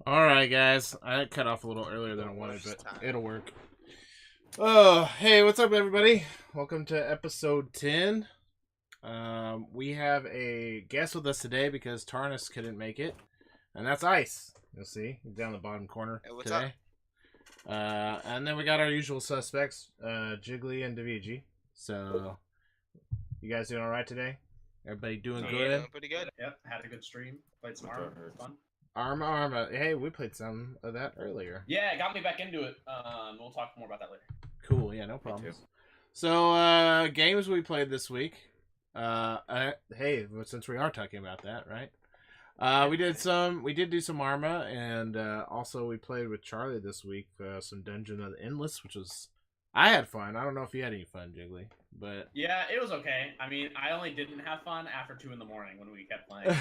Alright, guys. I cut off a little earlier than I wanted, but it'll work. Oh, hey, what's up, everybody? Welcome to episode 10. We have a guest with us today because Tarnus couldn't make it, and that's Ice. You'll see down the bottom corner what's today. And then we got our usual suspects, Jiggly and Davigi. So, you guys doing all right today? Everybody doing good? Pretty good. Yep, had a good stream. Played some Arma. Fun. Arma. Hey, we played some of that earlier. Yeah, it got me back into it. We'll talk more about that later. Cool. Yeah, no problem. So, games we played this week. Hey, since we are talking about that, right? We did do some Arma, and also we played with Charlie this week. Some Dungeon of the Endless, which was I had fun. I don't know if you had any fun, Jiggly, but yeah, it was okay. I mean, I only didn't have fun after 2 in the morning when we kept playing.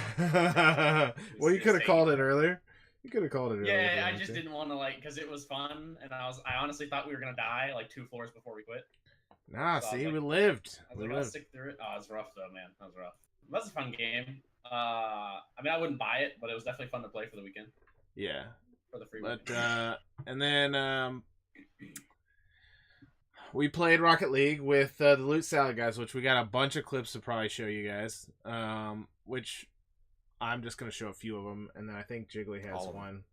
Well, you could have called it earlier. You could have called it earlier. Yeah, I just didn't want to because it was fun, and I honestly thought we were gonna die 2 floors before we quit. Nah, so see, we lived. I was gonna stick through it. Oh, it was rough though, man. That was rough. That's a fun game. I mean, I wouldn't buy it, but it was definitely fun to play for the weekend. Yeah. For the free weekend. And then we played Rocket League with the Loot Salad guys, which we got a bunch of clips to probably show you guys. Which I'm just gonna show a few of them, and then I think Jiggly has one.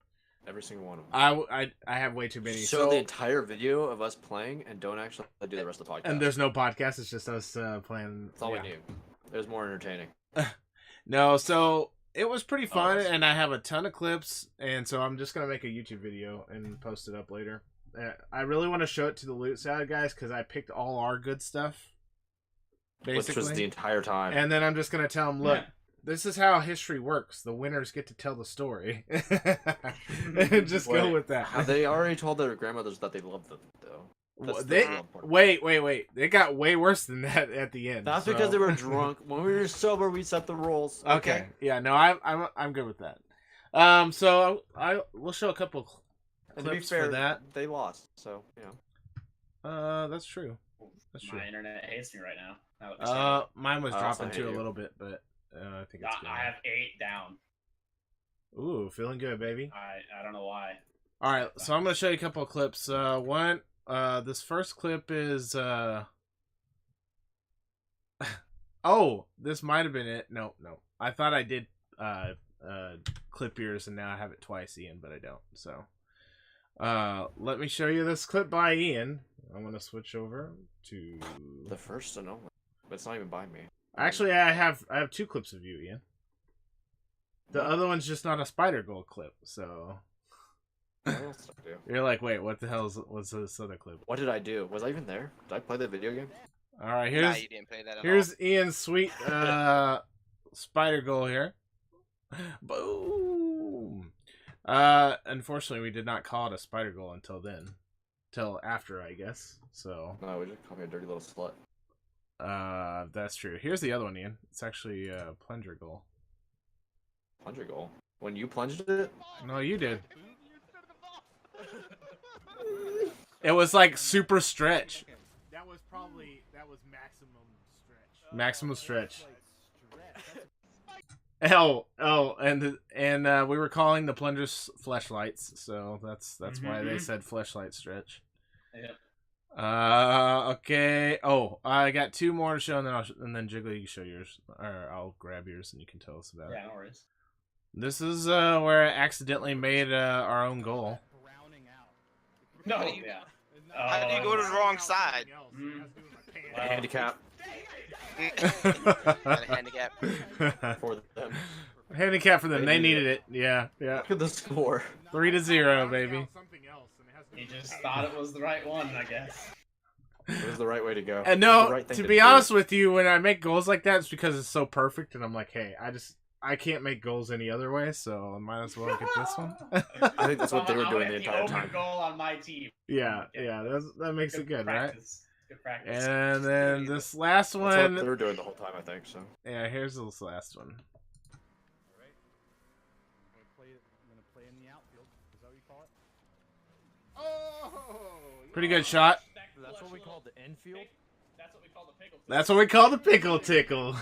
Every single one of them. I have way too many. Show the entire video of us playing, and don't actually do the rest of the podcast. And there's no podcast; it's just us playing. That's all we need. It was more entertaining. No, so it was pretty fun, and I have a ton of clips, and so I'm just gonna make a YouTube video and post it up later. I really want to show it to the Loot Salad guys because I picked all our good stuff, basically, which was the entire time. And then I'm just gonna tell them, look, this is how history works. The winners get to tell the story, and just go with that. Have they already told their grandmothers that they love them, though? Wait. They got way worse than that at the end. That's because they were drunk. When we were sober, we set the rules. Okay. Yeah. No, I'm good with that. So we'll show a couple clips to be fair, for that. They lost, so that's true. That's true. My internet hates me right now. Mine was dropping too a little bit, but I think it's good. I have 8 down. Ooh, feeling good, baby. I don't know why. All right, so I'm gonna show you a couple of clips. This first clip is oh, this might have been it. No. I thought I did clip yours, and now I have it twice, Ian, but I don't. So, let me show you this clip by Ian. I'm gonna switch over to the first to know, but it's not even by me. Actually, I have 2 clips of you, Ian. The other one's just not a Spider Goal clip, so. You're like, wait, what the hell was this other clip? What did I do? Was I even there? Did I play the video game? All right, you didn't play that at here's all. Ian's sweet Spider Goal here. Boom. Unfortunately, we did not call it a Spider Goal till after, I guess. So. No, we just called me a dirty little slut. That's true. Here's the other one, Ian. It's actually a plunger goal. Plunger goal? When you plunged it? No, you did. It was like super stretch. That was maximum stretch. Maximum stretch. And we were calling the plungers fleshlights, so that's why they said fleshlight stretch. Yeah. Okay. Oh, I got 2 more to show, and then Jiggly, you can show yours, or I'll grab yours and you can tell us about it. Yeah, no worries. This is where I accidentally made our own goal. No, How do you go to the wrong side? Handicap. Got a handicap. For them. Handicap for them. They needed it. Yeah. Look at the score. 3-0, baby. He just thought it was the right one, I guess. It was the right way to go. And no, right to be honest with you, when I make goals like that, it's because it's so perfect, and I'm like, hey, I can't make goals any other way, so I might as well get this one. I think that's what they were doing the entire time. Goal on my team. Yeah, that makes it good, practice. right? Good practice. And then this last one. That's what they were doing the whole time, I think. So. Yeah, here's this last one. Alright. I'm gonna play in the outfield. Is that what you call it? Oh! Pretty good shot. That's what we call the infield? That's what we call the pickle. That's what we call the pickle tickle.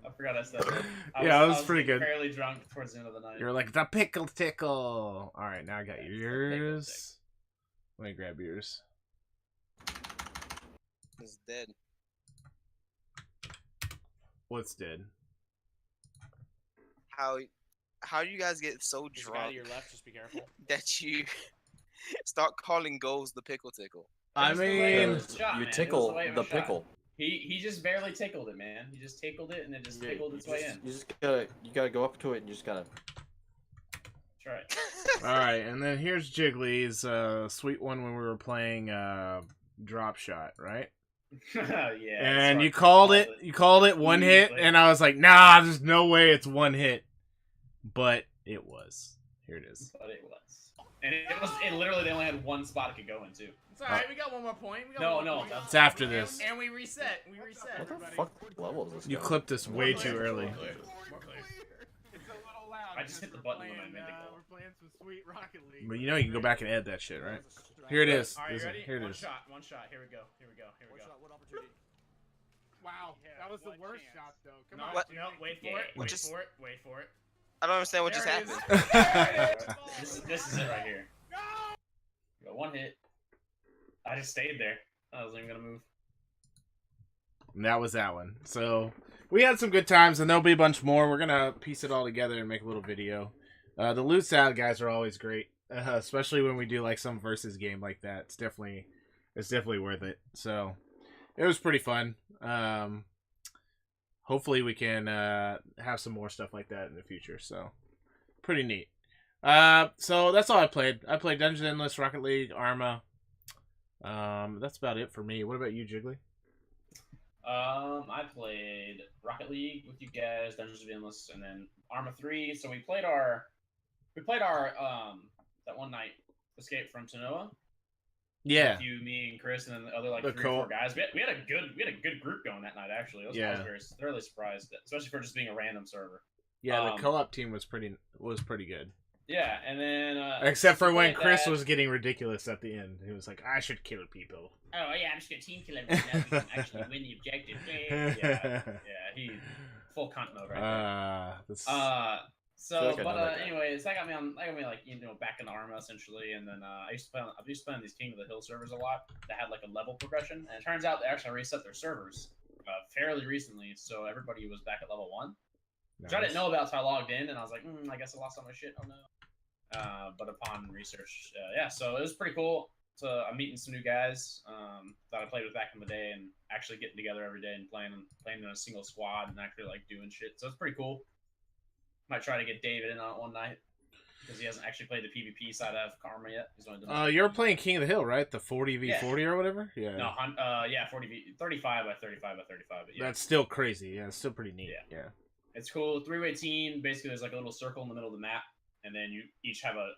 I forgot what I said. Yeah, it was I pretty getting good. Fairly drunk towards the end of the night. You're like, the pickle tickle. All right, now I got Yeah, yours. Let me grab yours. It's dead. What's dead? How do you guys get so There's a guy to drunk your left. Just be careful. that you start calling goals the pickle tickle? I It was the way it mean, was shot, you man. It was tickle way it the was shot. pickle. He just barely tickled it, man. He just tickled it and it just tickled its way in. You gotta go up to it and you just gotta. That's right. all right, and then here's Jiggly's sweet one when we were playing Drop Shot, right? Yeah. And sorry. you called it. You called it one hit, Easily. and I was like, nah, there's no way it's one hit, but it was. Here it is. But it was. And it was. It literally they only had one spot it could go into. It's all right. We got one more point. We got No, one more no, point. It's after this. And we reset. We reset. What the everybody. fuck level is this? You guy? clipped this way too early. More clear. It's a little loud. I just hit the button when I Playing, made the goal. We're playing some sweet Rocket League. But you know you can go back and edit that shit, right? Here it is. All right, you ready? Here it One is. shot. One shot. Here we go. Here we go. Here we go. What opportunity? Wow, Yeah, that was the what worst chance? shot though. Come No, on. What? no, wait for Yeah. it. Wait Just- for it. Wait for it. I don't understand what There just it is. happened. This is it right here. No! You got one hit. I just stayed there. I wasn't even gonna move. And that was that one. So we had some good times, and there'll be a bunch more. We're gonna piece it all together and make a little video. The loot salad guys are always great, especially when we do like some versus game like that. It's definitely worth it. So it was pretty fun. Hopefully we can have some more stuff like that in the future. So pretty neat. So that's all I played. I played Dungeons Endless, Rocket League, Arma. That's about it for me. What about you, Jiggly? I played Rocket League with you guys, Dungeons of Endless, and then Arma 3. So we played our that one night Escape from Tanoa. Yeah. With you, me, and Chris, and then the other like The 3 or 4 co-op. guys. We had a good group going that night actually. I was Yeah. very thoroughly surprised, especially for just being a random server. Yeah, the Um, co-op team was pretty good. Yeah, and then Except for when played Chris that- was getting ridiculous at the end. He was like, I should kill people. Oh yeah, I'm just gonna team kill everyone now. We can actually win the objective. Yeah, he full cunt mode right there. That's So, feel like I but know that guy. anyways, that got me like back in Arma essentially, and then I used to play on these King of the Hill servers a lot that had like a level progression, and it turns out they actually reset their servers fairly recently, so everybody was back at level 1, which I didn't know about, so I logged in and I was like, I guess I lost all my shit. Oh no! But upon research, yeah, so it was pretty cool. So I'm meeting some new guys that I played with back in the day, and actually getting together every day and playing in a single squad and actually like doing shit. So it's pretty cool. Might try to get David in on it one night because he hasn't actually played the PvP side of Karma yet. He's only done You're playing King of the Hill, right? The 40v40 or whatever? Yeah. no, 35 by 35 by 35. But yeah, That's still crazy. Yeah, it's still pretty neat. Yeah. it's cool. 3-way team. Basically, there's like a little circle in the middle of the map, and then you each have a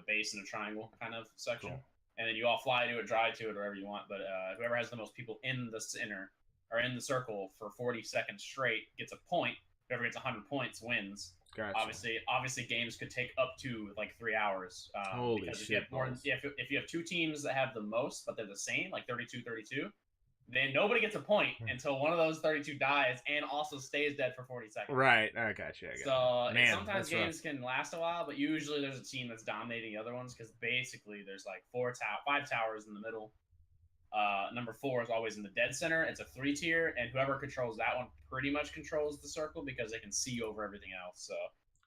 base in a triangle kind of section, Cool. and then you all fly to it, drive to it, wherever you want. But whoever has the most people in the center or in the circle for 40 seconds straight gets a point. Whoever gets 100 points wins. Gotcha. Obviously, games could take up to like 3 hours. Holy because if shit you have more, balls. if you have 2 teams that have the most, but they're the same, like 32-32, then nobody gets a point until one of those 32 dies and also stays dead for 40 seconds. Right. I got you. So Man, sometimes that's rough. games can last a while, but usually there's a team that's dominating the other ones because basically there's like 5 towers in the middle. Number 4 is always in the dead center. It's a 3-tier, and whoever controls that one pretty much controls the circle because they can see over everything else. So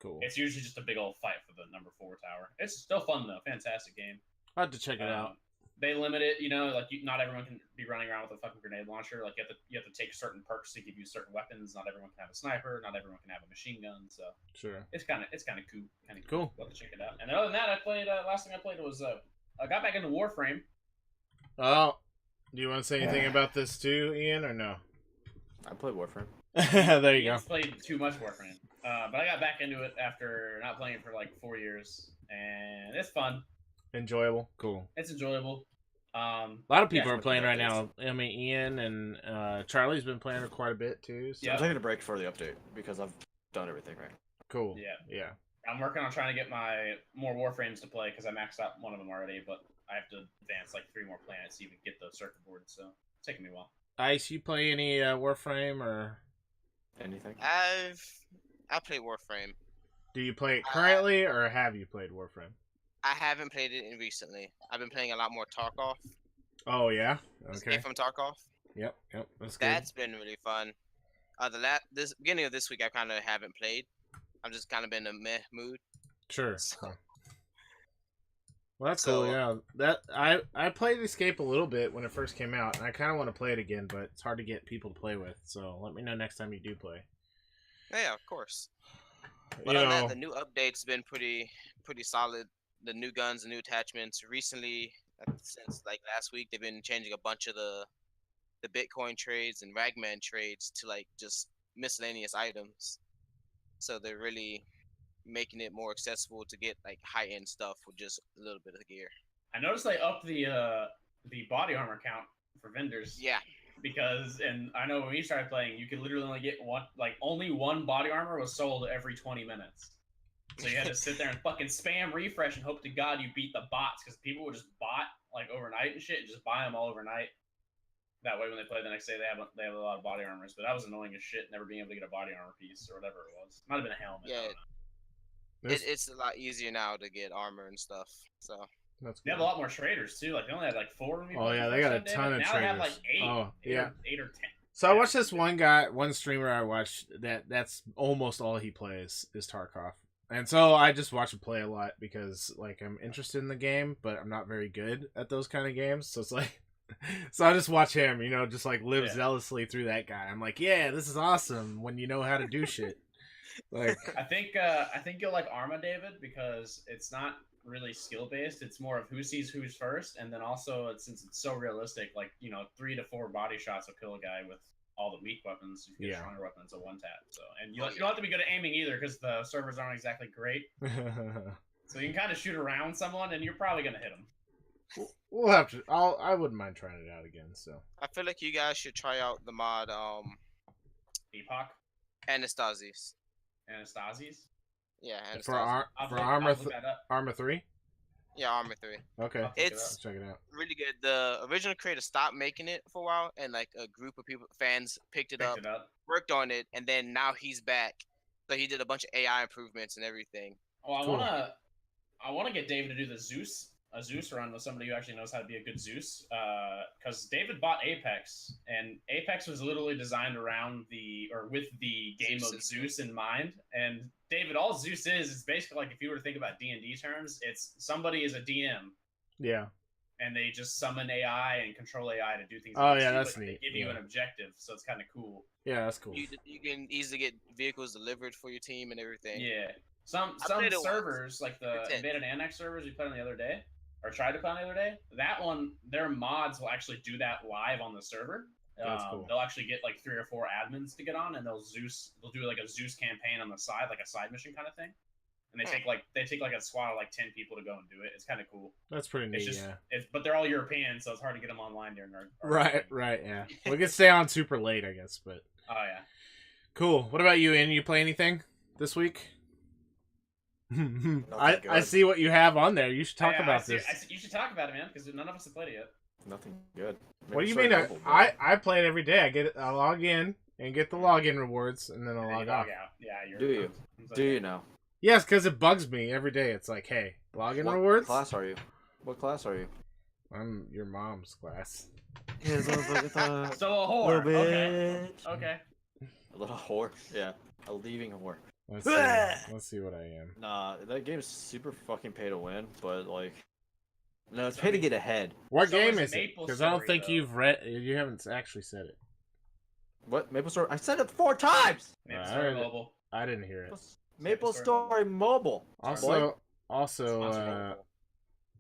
Cool. it's usually just a big old fight for the number 4 tower. It's still fun though. Fantastic game. I'll have to check it out. They limit it, like not everyone can be running around with a fucking grenade launcher. Like you have to take certain perks to give you certain weapons. Not everyone can have a sniper. Not everyone can have a machine gun. So Sure. it's kind of cool. Cool. We'll have to check it out. And other than that, I played. Last thing I played was I got back into Warframe. Oh, do you want to say anything about this too, Ian, or no? I played Warframe. There you go. Ian's played too much Warframe, but I got back into it after not playing it for like 4 years, and it's fun. Enjoyable. Cool. It's enjoyable. A lot of people yeah, are playing right it's- now. I mean, Ian and Charlie's been playing it quite a bit too. So. Yeah. I'm taking a break for the update because I've done everything right. Cool. Yeah. Yeah. I'm working on trying to get my more Warframes to play because I maxed out one of them already, but I have to advance like 3 more planets to even get the circuit board, so it's taking me a while. Ice, you play any Warframe or? Anything? I play Warframe. Do you play it currently, or have you played Warframe? I haven't played it in recently. I've been playing a lot more Tarkov. Oh yeah. Okay. Escape from Tarkov. Yep. That's good. That's been really fun. This beginning of this week, I kind of haven't played. I've just kind of been in a meh mood. Sure. So- Huh. Well, that's cool. Yeah, that I played Escape a little bit when it first came out, and I kind of want to play it again, but it's hard to get people to play with. So let me know next time you do play. Yeah, of course. You But other than know, that, the new update's been pretty solid. The new guns, the new attachments. Recently, since like last week, they've been changing a bunch of the Bitcoin trades and Ragman trades to like just miscellaneous items. So they're really making it more accessible to get like high end stuff with just a little bit of gear. I noticed they upped the body armor count for vendors. Yeah, Because and I know when we started playing, you could literally only get only one body armor was sold every 20 minutes. So you had to sit there and fucking spam refresh and hope to God you beat the bots, because people would just bot like overnight and shit and just buy them all overnight. That way when they play the next day they have a lot of body armors. But that was annoying as shit, never being able to get a body armor piece or whatever it was. Might have been a helmet. Yeah. I don't know. it's a lot easier now to get armor and stuff. So that's They have a lot more traders too. Like they only had like 4 when we Oh played yeah, the they got a first ton time, of Now traders. they have like 8. Oh yeah. 8 or 10. So I watched this one streamer I watched that's almost all he plays is Tarkov. And so I just watch him play a lot because like I'm interested in the game, but I'm not very good at those kind of games. So it's like so I just watch him, just like live zealously through that guy. I'm like, yeah, this is awesome when you know how to do shit. Like I think you'll like Arma, David, because it's not really skill based. It's more of who sees who's first, and then also since it's so realistic, like 3 to 4 body shots will kill a guy with all the weak weapons. You get stronger weapons a one tap. So and you don't have to be good at aiming either because the servers aren't exactly great. So you can kind of shoot around someone, and you're probably gonna hit them. we'll have to. I wouldn't mind trying it out again. So I feel like you guys should try out the mod Epoch, Anastasis. Anastasi's. Yeah, for Anastasis. Armor I'll look that up. Armor 3. Yeah, Armor 3. Okay, I'll pick it It's let's check it out. really good. The original creator stopped making it for a while, and like a group of fans picked it up, worked on it, and then now he's back. So he did a bunch of AI improvements and everything. Well, Cool. I wanna get David to do a Zeus run with somebody who actually knows how to be a good Zeus. Because David bought Apex, and Apex was literally designed around with the game Zeus of Zeus in mind. And David, all Zeus is basically like if you were to think about D&D terms, it's somebody is a DM, Yeah. and they just summon AI and control AI to do things. Oh, against yeah, you, that's but they neat. give you Yeah. an objective, so it's kind of cool. Yeah, that's cool. You can easily get vehicles delivered for your team and everything. Yeah. Some played it once. servers, like the It's it. Invaded Annex servers we played on the other day, or tried to play on the other day, that one, their mods will actually do that live on the server. That's cool. They'll actually get like 3 or 4 admins to get on, and they'll do like a Zeus campaign on the side, like a side mission kind of thing. And they take like a squad of like 10 people to go and do it. It's kind of cool. That's pretty neat. It's just, Yeah. but they're all European, so it's hard to get them online during our Right. Yeah. We could stay on super late, I guess, but Oh yeah. cool. What about you, Ian? You play anything this week? I good. see what you have on there. You should talk Yeah, about this. you should talk about it, man, because none of us have played it yet. Nothing good. What do you Maybe mean? start mobile, I play it every day. I log in and get the login rewards, and then I And then log you off. out. Yeah, you're. Do you? it's like- Do you know? Yes, because it bugs me every day. It's like, hey, login What rewards. class are you? What class are you? I'm your mom's class. So a whore. Little Okay. bit. Okay. A little whore. Yeah. A leaving whore. Let's see. Let's see what I am. Nah, that game's super fucking pay to win, but like, no, it's pay to get ahead. What So game is is it? Maple Because I don't Story, think though. you haven't actually said it. What Maple Story? I said it 4 times. Maple I Story heard it. Mobile. I didn't hear it. Maple Story Story Mobile. Also, Sponsored.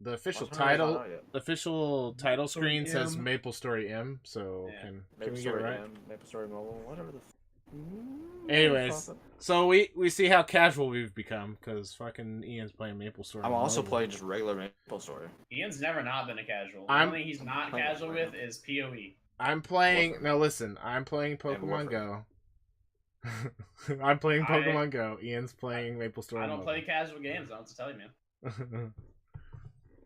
the official What's my name? title, I don't know yet. the official title Story screen says M. Maple Story M. So Yeah. can Maple we get it Story right? M, Maple Story Mobile, whatever the. Anyways, so we see how casual we've become because fucking Ian's playing Maple Story. I'm also Mobile. playing just regular Maple Story. Ian's never not been a casual. The I'm- only thing he's not playing casual right with is PoE. I'm playing. Warframe. No, listen. I'm playing Pokemon Warframe. Go. I'm playing I- Pokemon Go. Ian's playing Maple Story. I don't Mobile. play casual games. I don't have to tell you, man.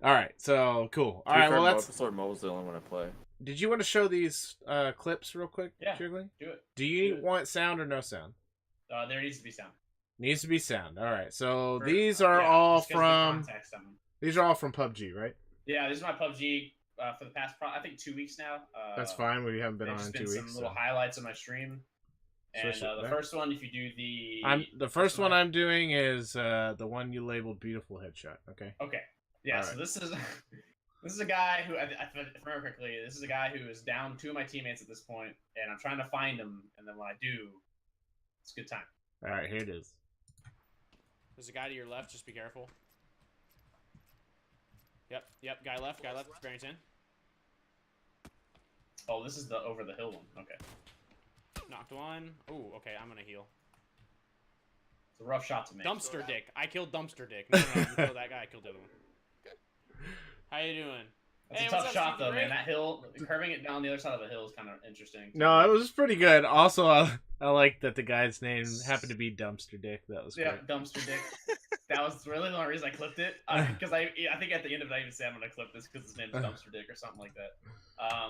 All right, so cool. All To be right, fair, well Maple that's Story Mobile's the only one I play. did you want to show these clips real quick, Yeah. Jiggly? Do it. Do you Do it. want sound or no sound? There needs to be sound. Needs to be sound. All right. So For- these are yeah, all just 'cause of the from context of 'em. these are all from PUBG, right? Yeah, this is my PUBG for the past, I think, 2 weeks now. That's fine. We haven't been There's on in just 2 been weeks. some little So. highlights of my stream. And Switch it the there. first one, if you do the... The first one I'm doing is the one you labeled beautiful headshot. Okay. Okay. Yeah, so Alright. this is this is a guy who, if I remember correctly, this is a guy who is down 2 of my teammates at this point, and I'm trying to find him, and then when I do, it's a good time. All right. Here it is. There's a guy to your left. Just be careful. Yep. Guy left. Barrington. Oh, this is the over the hill one. Okay. Knocked one. Ooh, okay. I'm gonna heal. It's a rough shot to make. Dumpster Dick. I killed Dumpster Dick. No, you killed that guy. I killed the other one. How you doing? That's Hey, a what's tough up, shot, Stevie though, Ray? man. That hill, curving it down the other side of the hill is kind of interesting. No, it was pretty good. Also, I like that the guy's name happened to be Dumpster Dick. That was Yeah, great. dumpster dick. That was really the only reason I clipped it. Because I think at the end of it, I even said I'm going to clip this because his name is Dumpster Dick or something like that.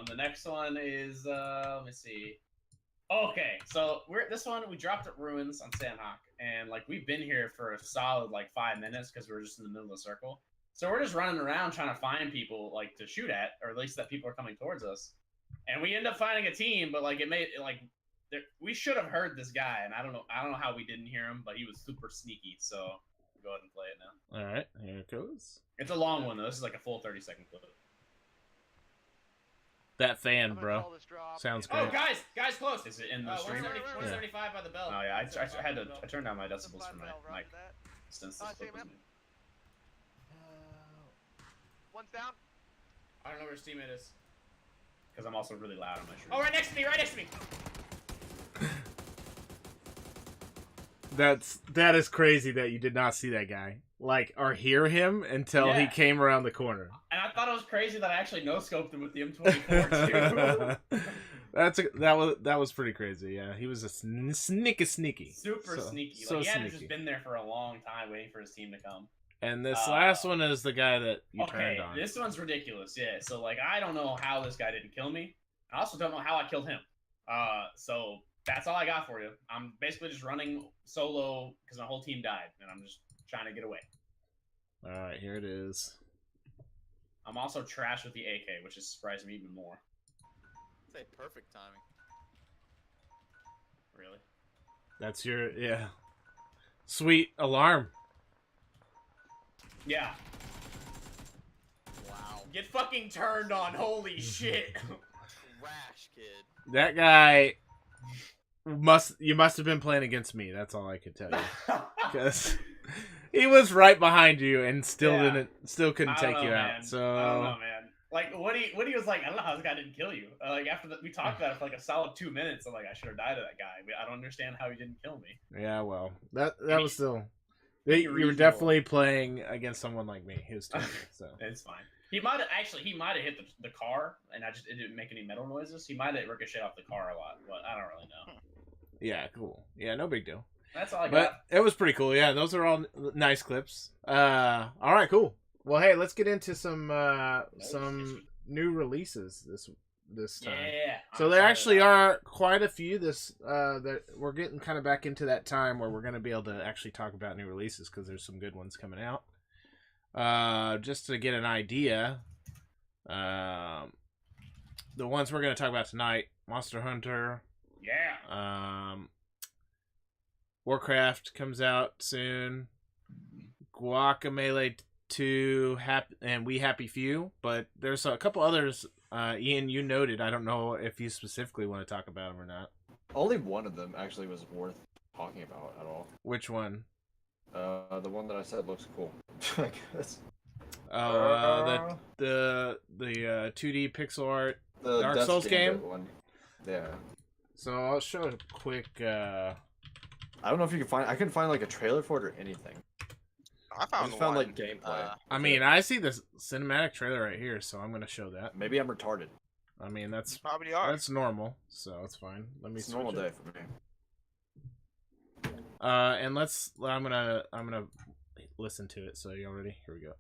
The next one is, let me see. Okay, so this one, we dropped at Ruins on Sandhawk. And, like, we've been here for a solid, like, 5 minutes because we're just in the middle of the circle. So we're just running around trying to find people, like, to shoot at, or at least that people are coming towards us. And we end up finding a team, but, like, we should have heard this guy, and I don't know how we didn't hear him, but he was super sneaky. So we'll go ahead and play it now. All right. Here it goes. It's a long one though. This is like a full 30-second clip. That fan, bro. Sounds great. Oh, guys, close. Is it in the stream? 175 by the bell. Oh yeah, I turned down my decibels for my mic since this clip was made. One's down. I don't know where his teammate is. Because I'm also really loud on my stream. Oh, right next to me, right next to me. That is crazy that you did not see that guy, like, or hear him until he Yeah. came around the corner. And I thought it was crazy that I actually no-scoped him with the M24 too. that was pretty crazy. Yeah, he was a sneaky. Super So- sneaky. Like so he had sneaky. just been there for a long time waiting for his team to come. And this last one is the guy that you Okay, turned on. this one's ridiculous. Yeah, so like I don't know how this guy didn't kill me. I also don't know how I killed him. So that's all I got for you. I'm basically just running solo because my whole team died, and I'm just trying to get away. All right, here it is. I'm also trash with the AK, which is surprising me even more. Say perfect timing. Really? That's sweet alarm. Yeah. Wow. Get fucking turned on. Holy shit. Trash kid. That guy you must have been playing against me. That's all I could tell you. Because he was right behind you and still Yeah. couldn't I take don't you know, out. man. So I don't know, man. Like Woody was like, I don't know how this guy didn't kill you. Like after we talked about it for like a solid 2 minutes. I'm like, I should have died to that guy. I don't understand how he didn't kill me. yeah, well, that mean, was still. be You were reasonable. definitely playing against someone like me. He was too. So It's fine. He might have hit the car, and it didn't make any metal noises. He might have ricocheted off the car a lot, but I don't really know. yeah, cool. Yeah, no big deal. That's all I But got. it was pretty cool. Yeah, those are all nice clips. All right, cool. Well, hey, let's get into some new releases this time. Yeah. So I'm there excited actually about are quite a few that we're getting kind of back into that time where we're going to be able to actually talk about new releases because there's some good ones coming out. Just to get an idea, the ones we're going to talk about tonight: Monster Hunter, it. Yeah. Warcraft comes out soon, Guacamelee 2, and We Happy Few. But there's a couple others. Ian, you noted. I don't know if you specifically want to talk about them or not. Only one of them actually was worth talking about at all. Which one? The one that I said looks cool. I guess. Oh, the 2D pixel art. The Dark Death Souls Gambit game? one. Yeah. So I'll show a quick. I don't know if you can find. I couldn't find like a trailer for it or anything. I I found just found one. like gameplay. I That's mean, it. I see the cinematic trailer right here, so I'm gonna show that. Maybe I'm retarded. I mean, that's Probably are. normal, so it's fine. Let me It's a switch normal it. day for me. And I'm gonna listen to it. So you all ready? Here we go.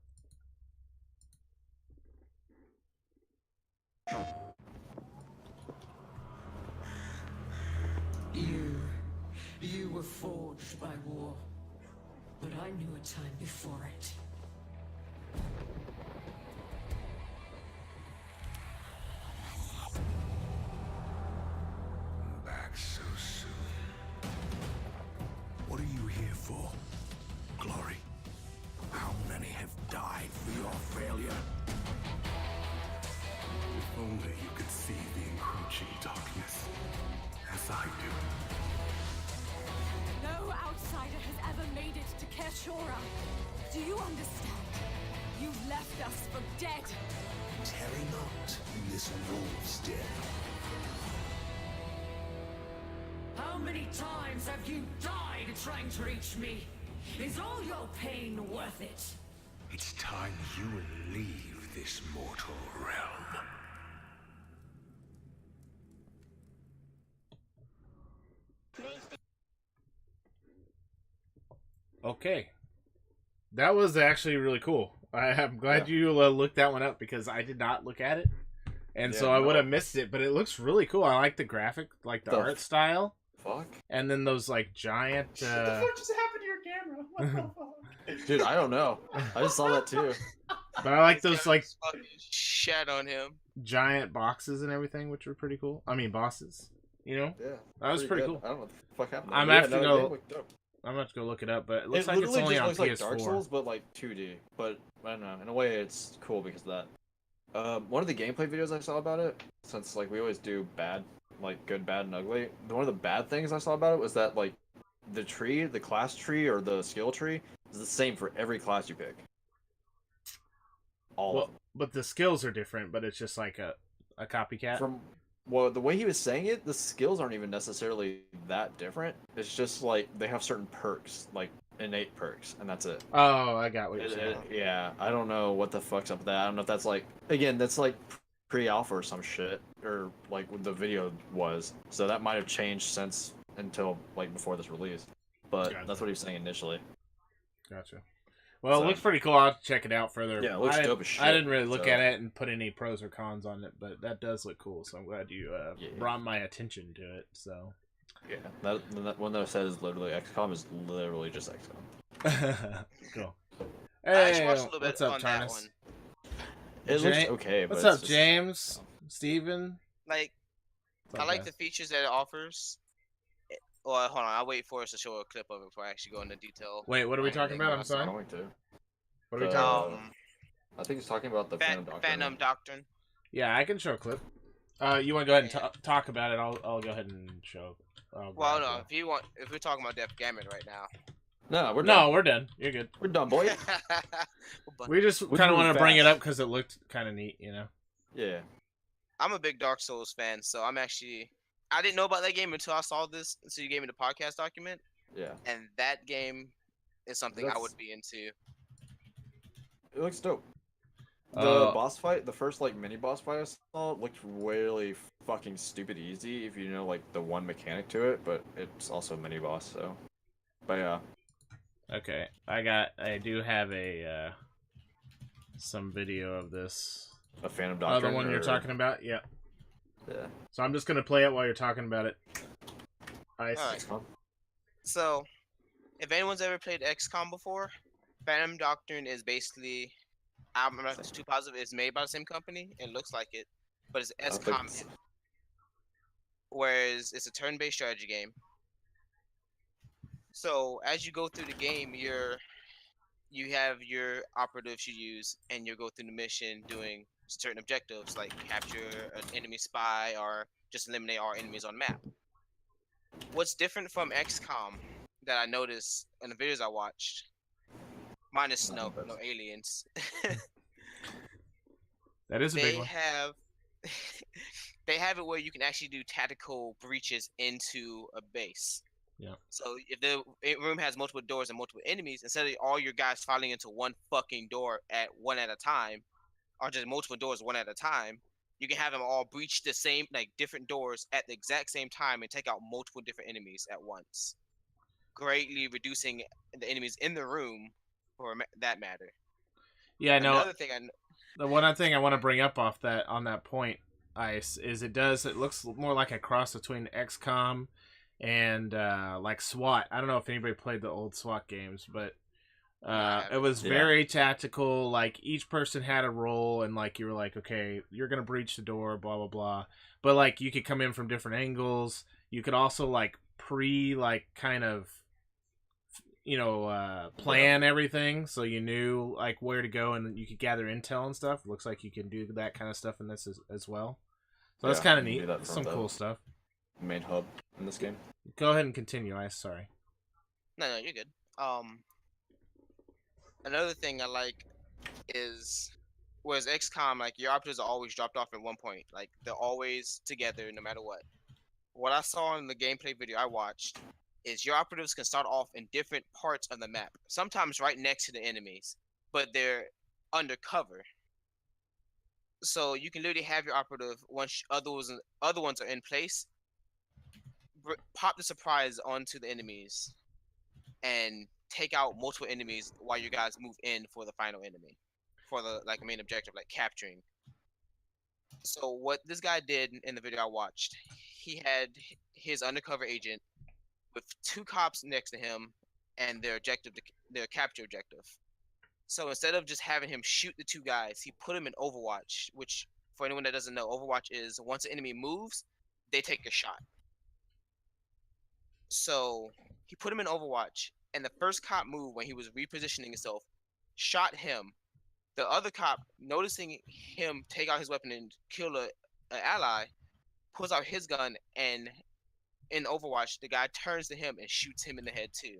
You were forged by war, but I knew a time before it. Back so soon. What are you here for? Glory? How many have died for your failure? If only you could see the encroaching darkness, as I do. No outsider has ever made it to Kershora. Do you understand? You left us for dead. Tarry not in this wolf's den. How many times have you died trying to reach me? Is all your pain worth it? It's time you leave this mortal realm. Okay. That was actually really cool. I'm glad you looked that one up because I did not look at it. And so I would have missed it, but it looks really cool. I like the graphic, like the art style. Fuck? And then those like giant What the fuck just happened to your camera? What the fuck? Dude, I don't know. I just saw that too. But I like those like Fucking shat on him. giant boxes and everything, which were pretty cool. I mean bosses. You know? Yeah. That was pretty good. cool. I don't know what the fuck happened. I'm Yeah, gonna have to no, go- they look dope. I'm gonna have to go look it up, but it looks It like it's literally only just on looks PS4. like Dark Souls, but like 2D. But I don't know. In a way, it's cool because of that. One of the gameplay videos I saw about it, since like we always do bad, like good, bad, and ugly. One of the bad things I saw about it was that like the tree, the class tree or the skill tree, is the same for every class you pick. All of Well, them. but the skills are different, but it's just like a copycat. From well, the way he was saying it, the skills aren't even necessarily that different. It's just like they have certain perks, like innate perks, and that's it. Oh, I got what you're saying. Yeah, I don't know what the fuck's up with that. I don't know if that's like, again, that's like pre-alpha or some shit, or like what the video was. So that might have changed since until like before this release. But Gotcha. that's what he was saying initially. Gotcha. Well, it So- looks pretty cool. I'll have to check it out further. Yeah, it looks I, dope as shit, I didn't really look so- at it and put any pros or cons on it, but that does look cool. So I'm glad you Yeah. brought my attention to it. So Yeah, that one that I said is literally XCOM is literally just XCOM. cool. I actually Hey, watched a little bit what's up, on that Tarnus? one. It looks Ja- okay, but What's it's up, just- James? Steven? Like, What's I up, like guys? the features that it offers. Well, hold on. I'll wait for us to show a clip of it before I actually go into detail. Wait, what are we on talking anything. about? I'm I'm sorry. going to. What are we the- talking about? I think he's talking about the Phantom Doctrine. Phantom Doctrine. Yeah, I can show a clip. You want to go ahead and talk about it? I'll go ahead and show. Well, grab no. the- If you want, if we're talking about Death Gamut right now. No, we're No, done. we're done. You're good. We're done, boy. But We just We kind of move want to bring it fast. up because it looked kind of neat, you know. Yeah. I'm a big Dark Souls fan, so I'm actually. I didn't know about that game until I saw this. So you gave me the podcast document, Yeah. and that game is something I That's- would be into. It looks dope. The Uh, boss fight, the first like mini boss fight I saw, looked really fucking stupid easy if you know like the one mechanic to it, but it's also a mini boss, so. But yeah. Okay, I do have a some video of this. A Phantom Oh, Doctrine. the one you're or- talking about? Yeah. Yeah. So I'm just gonna play it while you're talking about it. Nice. Alright. XCOM. So, if anyone's ever played XCOM before, Phantom Doctrine is basically, I'm not too positive, it's made by the same company. It looks like it, but it's I don't think XCOM. it's- Whereas it's a turn-based strategy game. So as you go through the game, you have your operatives you use, and you go through the mission doing certain objectives like capture an enemy spy or just eliminate all enemies on map. What's different from XCOM that I noticed in the videos I watched, minus no aliens, That is a big they one. have they have it where you can actually do tactical breaches into a base. Yeah. So if the room has multiple doors and multiple enemies, instead of all your guys filing into one fucking door at one at a time, or just multiple doors one at a time, you can have them all breach the same, like different doors at the exact same time and take out multiple different enemies at once, greatly reducing the enemies in the room for that matter. Yeah, no. Another thing The one thing I want to bring up off that on that point, Ice, is it looks more like a cross between XCOM and like SWAT. I don't know if anybody played the old SWAT games, but I it was Yeah. very tactical. Like each person had a role, and like you were like, okay, you're gonna breach the door, blah blah blah. But like you could come in from different angles. You could also like kind of plan everything, so you knew like where to go, and you could gather intel and stuff. Looks like you can do that kind of stuff in this as well. So that's Yeah, kind of you can neat. do that from Some the- cool stuff. Main hub in this game. Go ahead and continue. Sorry. No, you're good. Another thing I like is, whereas XCOM, like your operatives are always dropped off at one point. Like they're always together no matter what. What I saw in the gameplay video I watched is your operatives can start off in different parts of the map, sometimes right next to the enemies, but they're undercover. So you can literally have your operative once other ones are in place, pop the surprise onto the enemies, and take out multiple enemies while you guys move in for the final enemy, for the main objective, like capturing. So what this guy did in the video I watched, he had his undercover agent with 2 cops next to him and their capture objective. So instead of just having him shoot the 2 guys, he put him in Overwatch, which for anyone that doesn't know, Overwatch is once an enemy moves, they take a shot. So he put him in Overwatch, and the first cop move when he was repositioning himself, shot him. The other cop, noticing him take out his weapon and kill an ally, pulls out his gun, and in Overwatch, the guy turns to him and shoots him in the head too.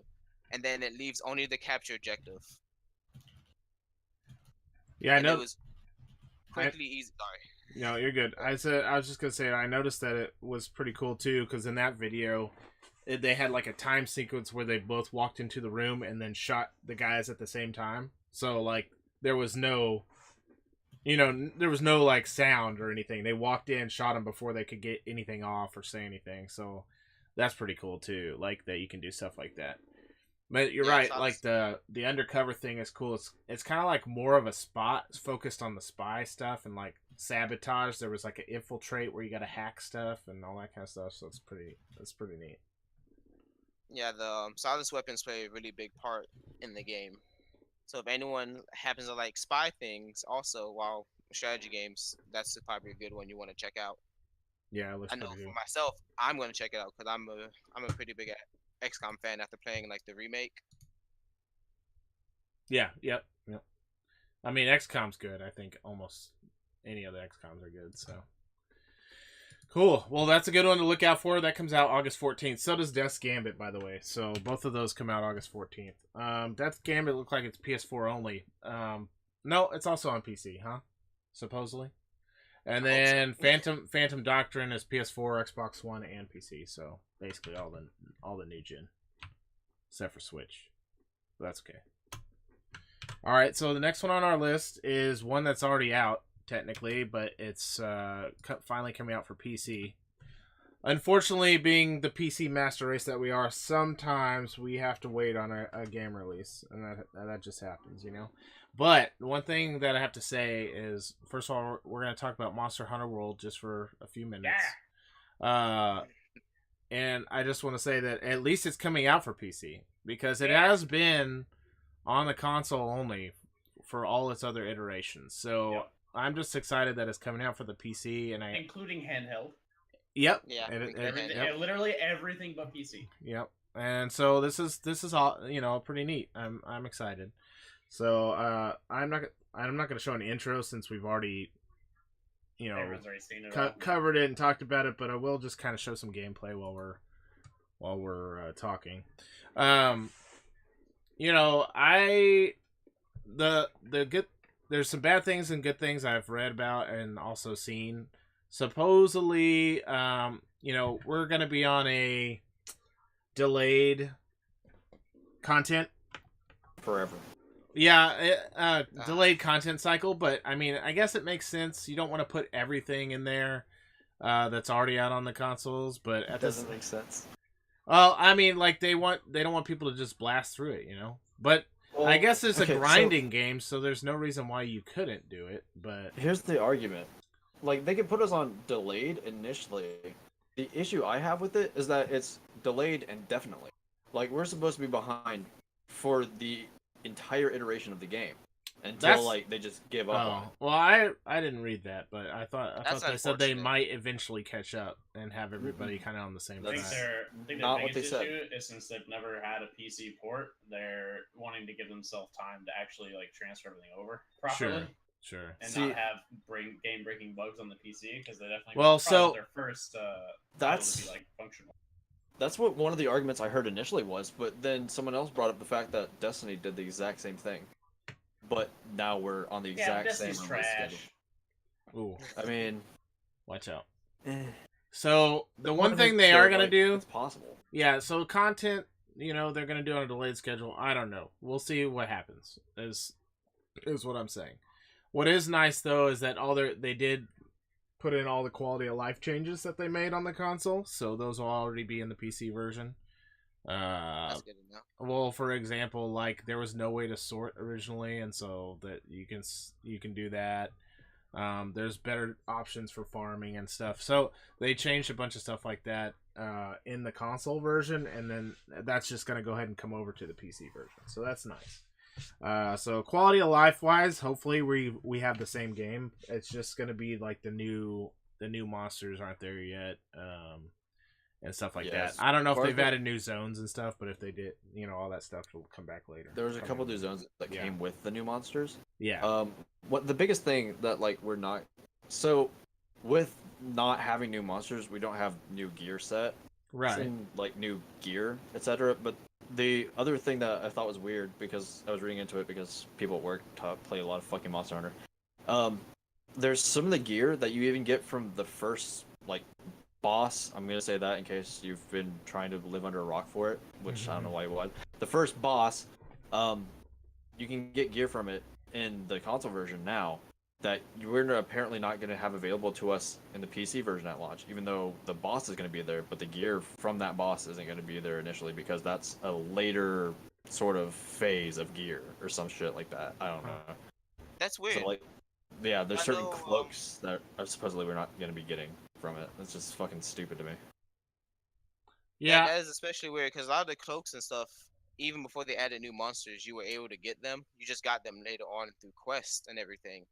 And then it leaves only the capture objective. Yeah, I And know. it was quickly easy. Sorry. No, you're good. I was just gonna say I noticed that it was pretty cool too, because in that video, they had like a time sequence where they both walked into the room and then shot the guys at the same time. So like there was no, there was no like sound or anything. They walked in, shot them before they could get anything off or say anything. So that's pretty cool too. Like that you can do stuff like that. But you're Yeah, right. so Like the undercover thing is cool. It's kind of like more of a spot focused on the spy stuff and like sabotage. There was like an infiltrate where you got to hack stuff and all that kind of stuff. So it's pretty neat. Yeah, the silenced weapons play a really big part in the game. So if anyone happens to like spy things, also while strategy games, that's probably a good one you want to check out. Yeah, it looks I know pretty for good. myself, I'm gonna check it out because I'm a pretty big XCOM fan after playing like the remake. Yeah, yep. I mean, XCOM's good. I think almost any other XCOMs are good. So cool. Well, that's a good one to look out for. That comes out August 14th. So does Death's Gambit, by the way. So both of those come out August 14th. Death's Gambit looked like it's PS4 only. No, it's also on PC, huh? Supposedly. And I hope then so. Phantom Doctrine is PS4, Xbox One, and PC. So basically all the new gen, except for Switch. But that's okay. All right. So the next one on our list is one that's already out technically, but it's finally coming out for PC. Unfortunately, being the PC master race that we are, sometimes we have to wait on a game release, and that just happens, But one thing that I have to say is, first of all, we're going to talk about Monster Hunter World just for a few minutes. And I just want to say that at least it's coming out for PC, because it has been on the console only for all its other iterations. So Yep. I'm just excited that it's coming out for the PC, and including handheld. Yep. Yeah, Literally everything but PC. Yep. And so this is all pretty neat. I'm excited. So I'm not going to show an intro since we've already Everyone's already seen it all. covered it and talked about it, but I will just kind of show some gameplay while we're talking. There's some bad things and good things I've read about and also seen. Supposedly, we're going to be on a delayed content Forever. Yeah, delayed content cycle, but I mean, I guess it makes sense. You don't want to put everything in there that's already out on the consoles, but It doesn't make sense. Well, I mean, like they don't want people to just blast through it, But Well, I guess it's okay, a grinding game, so there's no reason why you couldn't do it. But Here's the argument: like they could put us on delayed initially, The issue I have with it is that it's delayed indefinitely. Like, we're supposed to be behind for the entire iteration of the game until like they just give up on it. Well, I didn't read that, but I thought they said they might eventually catch up and have everybody kind of on the same I think track. their not what biggest they said. issue is since they've never had a PC port, they're wanting to give themselves time to actually like transfer everything over properly. Sure. And See, not have game-breaking bugs on the PC because they definitely Well, probably so their first that's title to be like functional. That's what one of the arguments I heard initially was, but then someone else brought up the fact that Destiny did the exact same thing. But now we're on the exact same Destiny's release schedule. Ooh, I mean, watch out. eh. So the one Part of thing it they felt are gonna like do, it's possible. yeah. So content, they're gonna do on a delayed schedule. I don't know. We'll see what happens. Is what I'm saying. What is nice though is that they did put in all the quality of life changes that they made on the console, so those will already be in the PC version. That's good enough. Well, for example, like there was no way to sort originally, and so that you can do that. There's better options for farming and stuff. So they changed a bunch of stuff like that in the console version, and then that's just gonna go ahead and come over to the PC version. So that's nice. So quality of life wise, hopefully we have the same game. It's just gonna be like the new monsters aren't there yet, and stuff like that. I don't know if they've added new zones and stuff, but if they did, all that stuff will come back later. There was a couple new zones that came with the new monsters. Yeah. What the biggest thing that like we're not with not having new monsters, we don't have new gear set. Right. And, like new gear, etc. But the other thing that I thought was weird, because I was reading into it because people at work play a lot of fucking Monster Hunter. There's some of the gear that you even get from the first like boss. I'm gonna say that in case you've been trying to live under a rock for it, which I don't know why you would. The first boss, you can get gear from it in the console version now that we're apparently not going to have available to us in the PC version at launch, even though the boss is going to be there, but the gear from that boss isn't going to be there initially because that's a later sort of phase of gear or some shit like that. I don't know. That's weird. So, like, yeah, there's certain know, cloaks that are supposedly we're not going to be getting from it. That's just fucking stupid to me. Yeah. That is especially weird because a lot of the cloaks and stuff, even before they added new monsters, you were able to get them. You just got them later on through quests and everything.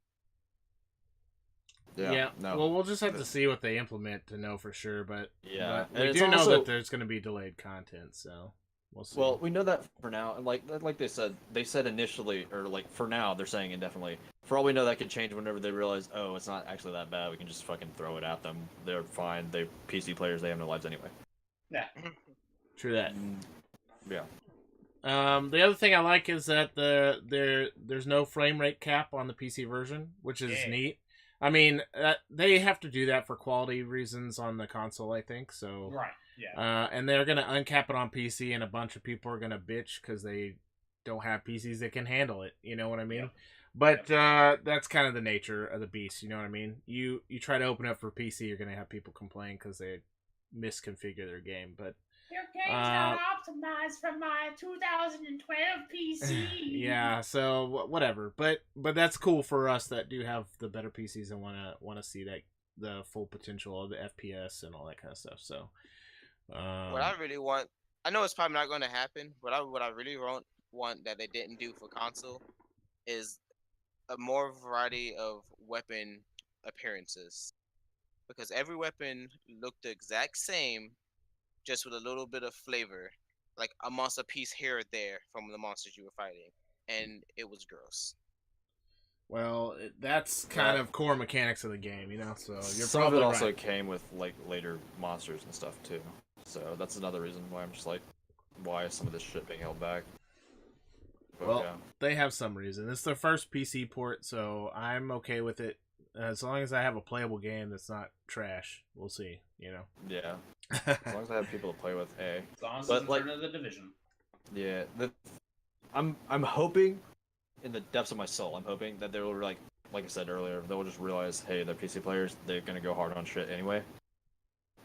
Yeah. No. Well, we'll just have to see what they implement to know for sure, but Yeah, but and we it's do know also- that there's going to be delayed content, so we'll see. Well, we know that for now, and like they said initially, or like for now, they're saying indefinitely. For all we know, that could change whenever they realize, oh, it's not actually that bad. We can just fucking throw it at them. They're fine. They PC players. They have no lives anyway. Yeah. True that. Yeah. The other thing I like is that there's no frame rate cap on the PC version, which is neat. I mean, they have to do that for quality reasons on the console, I think. So Right. Yeah. and they're gonna uncap it on PC, and a bunch of people are gonna bitch because they don't have PCs that can handle it. You know what I mean? Yep. But that's kind of the nature of the beast. You know what I mean? You try to open up for PC, you're gonna have people complain because they misconfigure their game. But Your game's not optimized for my 2012 PC. yeah, so whatever. But that's cool for us that do have the better PCs and wanna see that the full potential of the FPS and all that kind of stuff. So What I really want, I know it's probably not going to happen, but what I really want that they didn't do for console is a more variety of weapon appearances, because every weapon looked the exact same, just with a little bit of flavor, like a monster piece here or there from the monsters you were fighting, and it was gross. well, that's kind of core mechanics of the game, you know. So you're Some of probably it also right. came with like later monsters and stuff too. So that's another reason why I'm just like, why is some of this shit being held back? But, Well, yeah. they have some reason. It's their first PC port, so I'm okay with it. As long as I have a playable game that's not trash, we'll see, you know. Yeah. As long as I have people to play with, As long as But, it's like- in the division. Yeah, I'm hoping, in the depths of my soul, I'm hoping that they will like I said earlier, they'll just realize, hey, they're PC players, they're gonna go hard on shit anyway.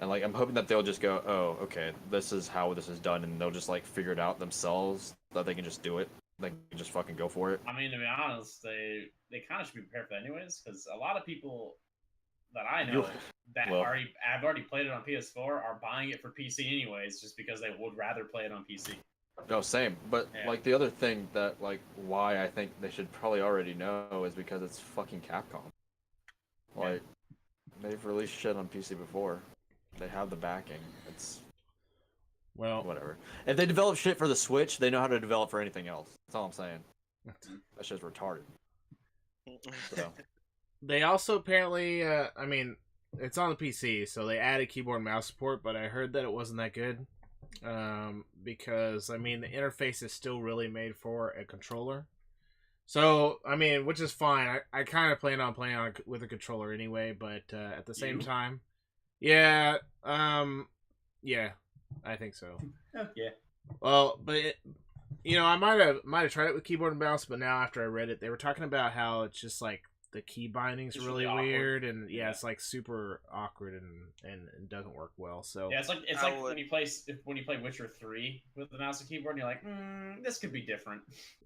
And like I'm hoping that they'll just go, oh, okay, this is how this is done, and they'll just like figure it out themselves that they can just do it, they can just fucking go for it. I mean, to be honest, they kind of should be prepared for that anyways, because a lot of people that I know You- that well- I've already played it on PS4 are buying it for PC anyways, just because they would rather play it on PC. No, same. But Yeah. like the other thing that like why I think they should probably already know is because it's fucking Capcom. Like they've released shit on PC before. They have the backing. It's Well, whatever. If they develop shit for the Switch, they know how to develop for anything else. That's all I'm saying. That shit's retarded. So they also apparently, I mean, it's on the PC, so they added keyboard and mouse support, but I heard that it wasn't that good. Because, I mean, the interface is still really made for a controller. So, I mean, which is fine. I kind of plan on playing on with a controller anyway, but at the same time, yeah, I think so. Yeah. Well, but you know, I might have tried it with keyboard and mouse, but now after I read it, they were talking about how it's just like the key binding's It's really really awkward. weird, and Yeah. it's like super awkward and doesn't work well. So Yeah, it's like I when you play Witcher 3 with the mouse and keyboard, and you're like, this could be different.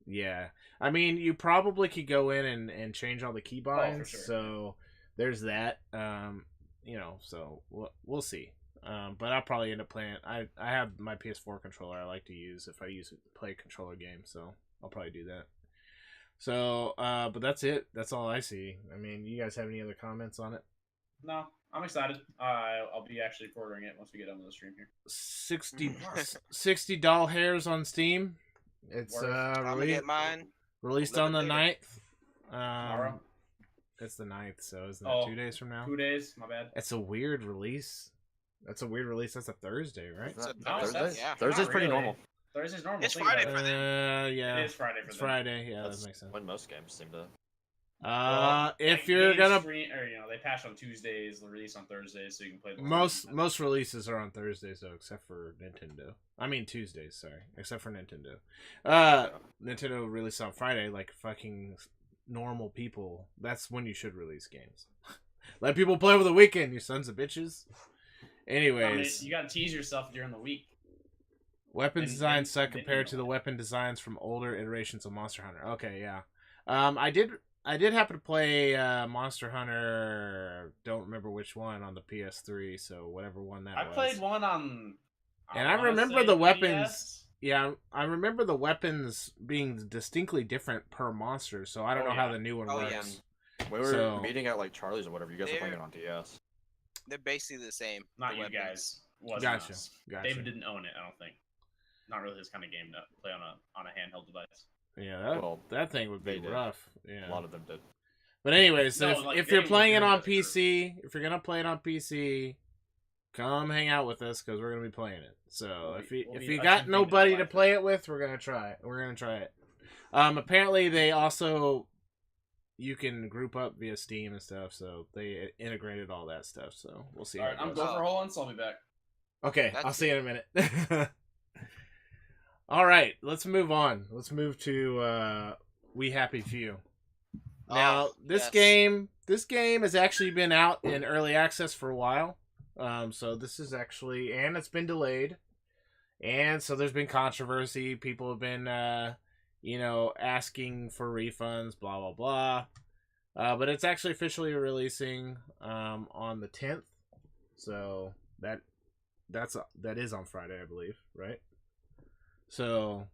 yeah, I mean, you probably could go in and change all the key binds. sure. So there's that. You know, so we'll see. But I'll probably end up playing. I have my PS4 controller I like to use if I play a controller game, so I'll probably do that. So, but that's it. That's all I see. I mean, you guys have any other comments on it? No, I'm excited. I'll be actually ordering it once we get done with the stream here. 60 doll hairs on Steam. It's Worth. I'm gonna get mine. released Live on the it later. 9th. Tomorrow, It's the 9th, so isn't that Oh. 2 days from now? 2 days. My bad. It's a weird release. That's a weird release. That's a Thursday, right? is that No, Thursday? that's- yeah. Thursday's Not pretty really. normal. Thursday's normal. It's think Friday about for it. them. Yeah. It is Friday for It's them. Friday. Yeah, That's that makes sense. when most games seem to. If Like, you're games gonna stream, or they patch on Tuesdays, they release on Thursdays, so you can play them. most releases are on Thursdays though, except for Nintendo. I mean Tuesdays, sorry, except for Nintendo. Nintendo released on Friday, like fucking normal people. That's when you should release games. Let people play over the weekend, you sons of bitches. Anyways, you gotta tease yourself during the week. weapon and- designs suck and- compared to the weapon designs from older iterations of Monster Hunter. Okay, yeah. I did happen to play Monster Hunter. Don't remember which one on the PS3. So whatever one that I was. played one on. And I wanna remember say the 3DS. weapons. Yeah, I remember the weapons being distinctly different per monster. So I don't Oh, know how yeah. the new one Oh, works. yeah. We were So- meeting at like Charlie's or whatever. You guys were playing it They're- on DS. They're basically the same. Not the you weapons. guys. Wasn't Gotcha. us. Gotcha. David didn't own it. I don't think. Not really his kind of game to play on a handheld device. Yeah, that, Well, that thing would be they did. rough. Yeah. A lot of them did. But anyway, so No, like, if you're they playing were it on very good. PC, if you're gonna play it on PC, come hang out with us because we're gonna be playing it. So We'll if be- you we'll if be you touching got feet nobody in to live. play it with, we're gonna try it. We're gonna try it. Apparently they also you can group up via Steam and stuff, so they integrated all that stuff. So we'll see. All right, how it I'm goes. Gopher Holland, so I'll be back. Okay, That's I'll see you in a minute. All right, let's move on. Let's move to We Happy Few. Now, this yes. game has actually been out in early access for a while. So this is actually, and it's been delayed. And so there's been controversy. People have been, asking for refunds, blah, blah, blah. But it's actually officially releasing on the 10th. So that is on Friday, I believe, right? So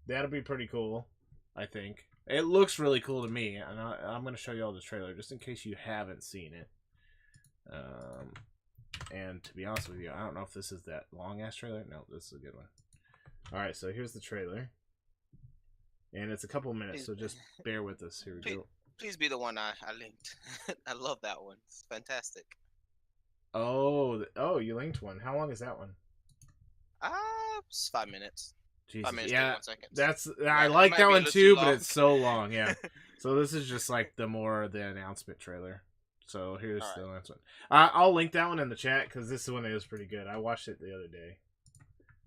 that'll be pretty cool, I think. It looks really cool to me, and I'm going to show you all the trailer just in case you haven't seen it. And to be honest with you, I don't know if this is that long-ass trailer. No, this is a good one. All right, so here's the trailer. And it's a couple minutes, so just bear with us. Here we go. Please be the one I linked. I love that one. It's fantastic. Oh, you linked one. How long is that one? It's 5 minutes. Jesus. 5 minutes, Yeah, 31 seconds. that's Might- I it like might that be a one little too, too but long. it's so long. Yeah. So this is just like the announcement trailer. So here's All the right. announcement. I'll link that one in the chat because this one is pretty good. I watched it the other day.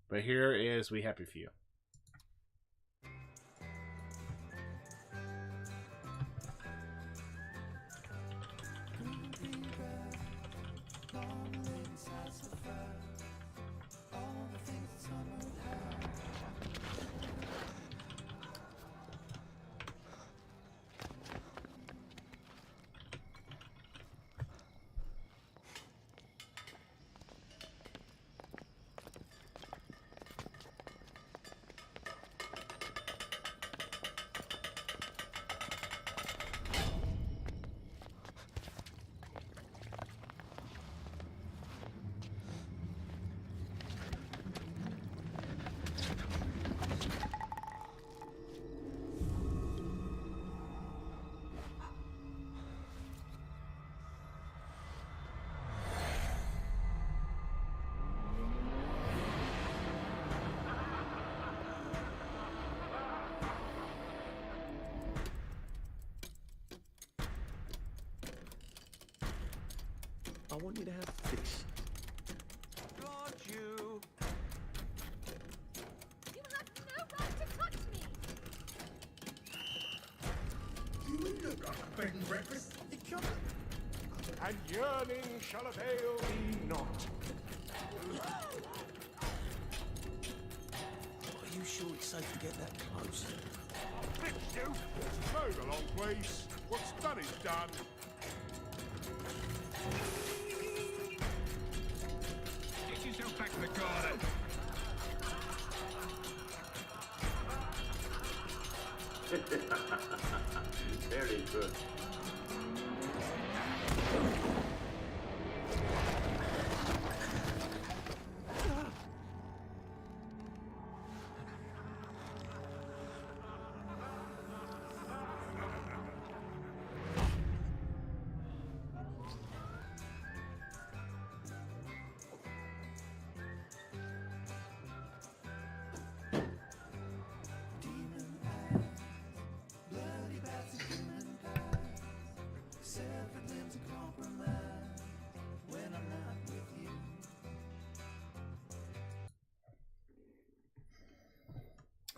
But here is We Happy Few. I want you to have fish. Got you. You have no right to touch me! You ain't never got a bed and breakfast. You can't. And yearning shall avail thee not. Are you sure it's safe to get that close? Fix you. Move along, please. What's done is done. Get yourself back to the garden. Very good.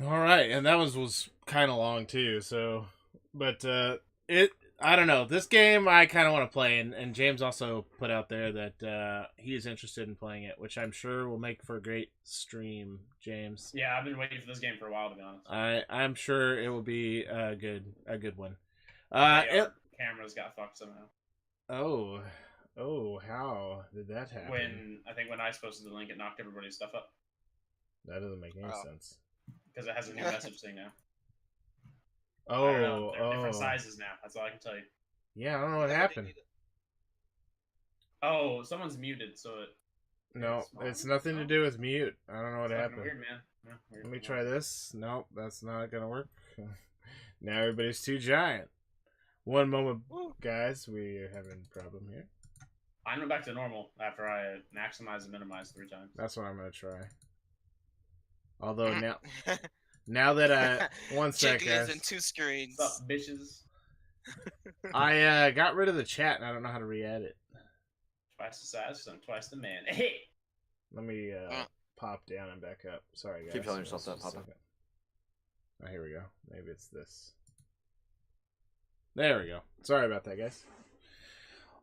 All right, and that was kind of long too. So, but I don't know. This game I kind of want to play, and James also put out there that he is interested in playing it, which I'm sure will make for a great stream. James, Yeah, I've been waiting for this game for a while, to be honest. I'm sure it will be a good one. Cameras got fucked somehow. Oh, how did that happen? When I posted the link, it knocked everybody's stuff up That doesn't make any sense. because it has a new message thing now. Oh, I don't know. They're different sizes now. That's all I can tell you. Yeah, I don't know what happened. Oh, someone's muted, so it. No, it's nothing to do with mute. I don't know what It's fucking happened. weird, man. Yeah, weird. Let me try this. Nope, that's not gonna work. Now everybody's too giant. One moment, guys. We are having a problem here. I went back to normal after I maximized and minimized 3 times. That's what I'm gonna try. Although now that I one sec, Chicken is guys. in 2 screens. What's up, bitches? I got rid of the chat and I don't know how to re-add it. Twice the size, so I'm twice the man. Hey. Let me pop down and back up. Sorry, guys. Keep telling yourself that, Just a Papa. second. Oh, here we go. Maybe it's this. There we go. Sorry about that, guys.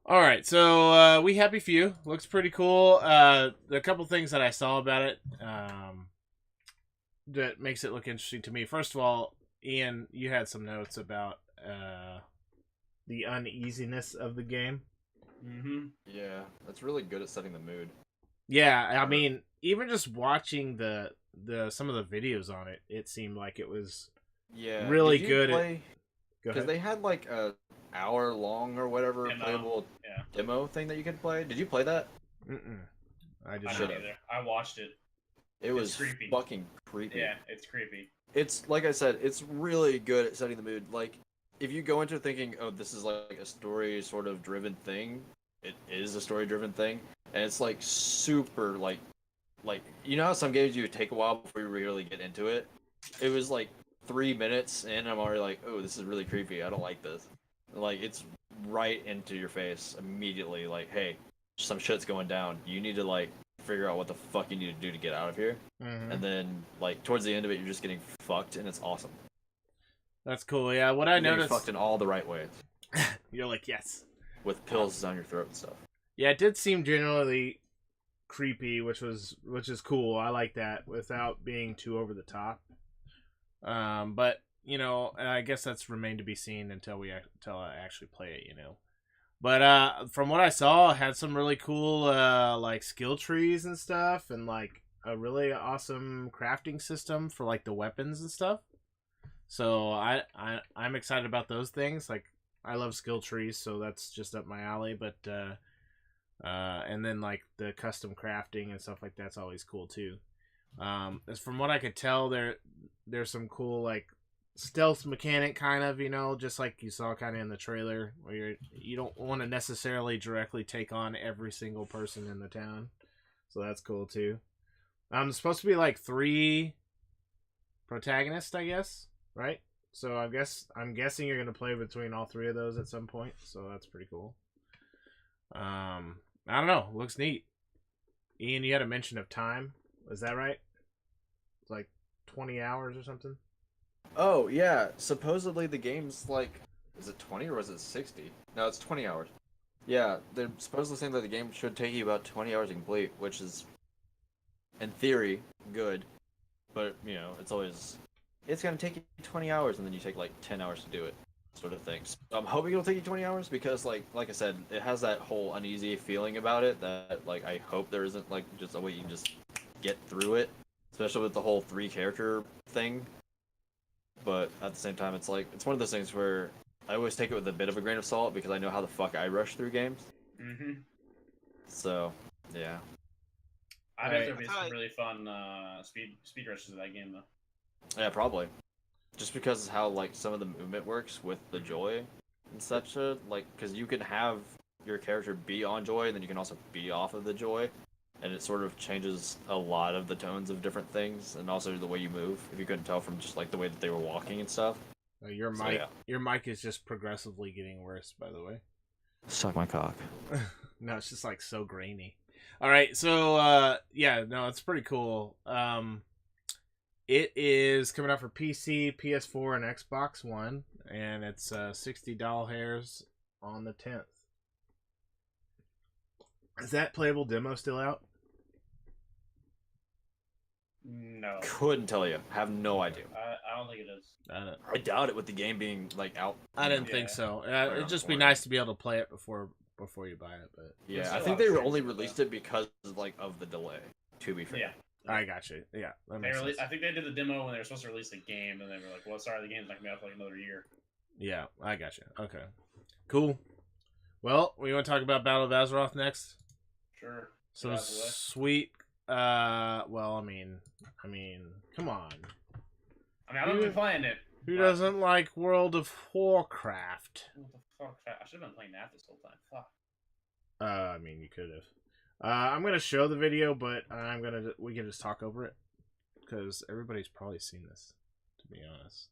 All right, so We Happy Few looks pretty cool. A couple things that I saw about it that makes it look interesting to me. First of all, Ian, you had some notes about the uneasiness of the game. Mm-hmm. Yeah, that's really good at setting the mood. Yeah, I mean, even just watching the some of the videos on it, it seemed like it was Yeah, really did you good play- at. Go Because ahead. they had like a hour long or whatever Demo, playable yeah. demo thing that you could play. Did you play that? Mm-mm. I did I not. don't either. I watched it. It was creepy. fucking creepy. Yeah, it's creepy. It's like I said, it's really good at setting the mood. Like, if you go into it thinking, oh, this is like a story sort of driven thing, it is a story driven thing, and it's like super like you know how some games you would take a while before you really get into it. It was like 3 minutes, and I'm already like, oh, this is really creepy. I don't like this. Like, it's right into your face immediately. Like, hey, some shit's going down. You need to like figure out what the fuck you need to do to get out of here. Mhm. And then like towards the end of it, you're just getting fucked, and it's awesome. That's cool. Yeah, what I You're getting noticed. fucked in all the right ways You're like, yes. with pills down your throat and stuff. Yeah, it did seem generally creepy, which is cool. I like that without being too over the top. But you know, I guess that's remained to be seen until I actually play it. You know, but from what I saw, it had some really cool like skill trees and stuff, and like a really awesome crafting system for like the weapons and stuff. So I'm excited about those things. Like, I love skill trees, so that's just up my alley. But and then like the custom crafting and stuff like that's always cool too. As from what I could tell, there's some cool like stealth mechanic kind of, you know, just like you saw kind of in the trailer, where you don't want to necessarily directly take on every single person in the town. So that's cool too. There's supposed to be like 3 protagonists, I guess, right? So I'm guessing you're gonna play between all 3 of those at some point. So that's pretty cool. I don't know. Looks neat. Ian, you had a mention of time. Is that right? It's like 20 hours or something? Oh, yeah. Supposedly the game's like... Is it 20 or was it 60? No, it's 20 hours. Yeah, they're supposedly saying that the game should take you about 20 hours to complete, which is, in theory, good. But, you know, it's always... It's going to take you 20 hours, and then you take, like, 10 hours to do it, sort of thing. So I'm hoping it'll take you 20 hours, because, like I said, it has that whole uneasy feeling about it that, like, I hope there isn't, like, just a way you can just get through it. Especially with the whole 3-character thing. But at the same time, it's like, it's one of those things where I always take it with a bit of a grain of salt because I know how the fuck I rush through games. Mm-hmm. So, yeah. I bet there'd be some really fun speed rushes of that game, though. Yeah, probably. Just because how, like, some of the movement works with the joy and such, like, because you can have your character be on joy, and then you can also be off of the joy, and it sort of changes a lot of the tones of different things, and also the way you move, if you couldn't tell from just, like, the way that they were walking and stuff. Your mic is just progressively getting worse, by the way. Suck my cock. No, it's just like so grainy. All right, so yeah, no, it's pretty cool. It is coming out for PC, PS4, and Xbox One, and it's $60 hairs on the 10th. Is that playable demo still out? No. Couldn't tell you. Have no idea. I don't think it is. I doubt it with the game being, like, out. I didn't think so. It'd just be nice to be able to play it before you buy it. But yeah, I think they only released it because, like, of the delay, to be fair. Yeah. I got you. Yeah. I think they did the demo when they were supposed to release the game, and they were like, well, sorry, the game's not going to be out for like another year. Yeah, I got you. Okay. Cool. Well, we want to talk about Battle of Azeroth next? Sure. Some sweet... well, I mean, come on. I haven't been playing it. Who doesn't like World of Warcraft? What the fuck? I should have been playing that this whole time. Fuck. I mean, you could have. I'm gonna show the video, but we can just talk over it because everybody's probably seen this. To be honest,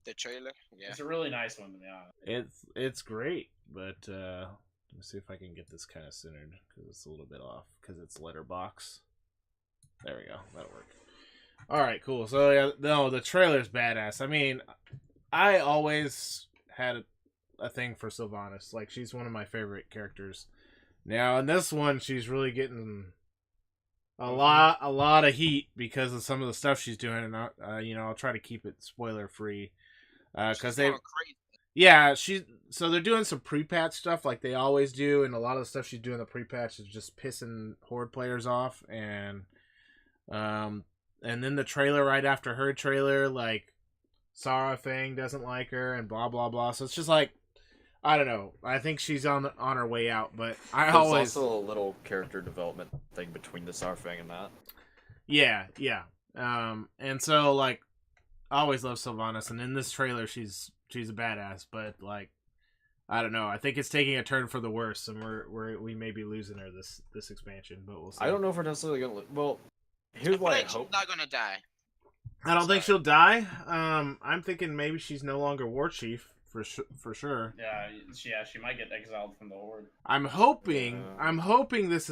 the trailer, yeah, it's a really nice one. To be honest, it's great, but let me see if I can get this kind of centered because it's a little bit off because it's letterbox. There we go. That'll work. All right, cool. So yeah, no, the trailer's badass. I mean, I always had a thing for Sylvanas. Like, she's one of my favorite characters. Now, in this one, she's really getting a lot of heat because of some of the stuff she's doing, and I'll try to keep it spoiler free, because so they're doing some pre-patch stuff like they always do, and a lot of the stuff she's doing in the pre-patch is just pissing Horde players off, and then the trailer right after her trailer, like, Sarah Fang doesn't like her, and blah blah blah. So it's just like, I don't know. I think she's on her way out, but There's also a little character development thing between the Saurfang and that. Yeah. And so, like, I always love Sylvanas, and in this trailer, she's a badass. But, like, I don't know. I think it's taking a turn for the worse, and we may be losing her this expansion, but we'll see. I don't know if we're necessarily gonna. Well, here's what I hope. She's not gonna die. I don't think she'll die. I'm thinking maybe she's no longer War Chief. For sure. Yeah, she might get exiled from the Horde. I'm hoping this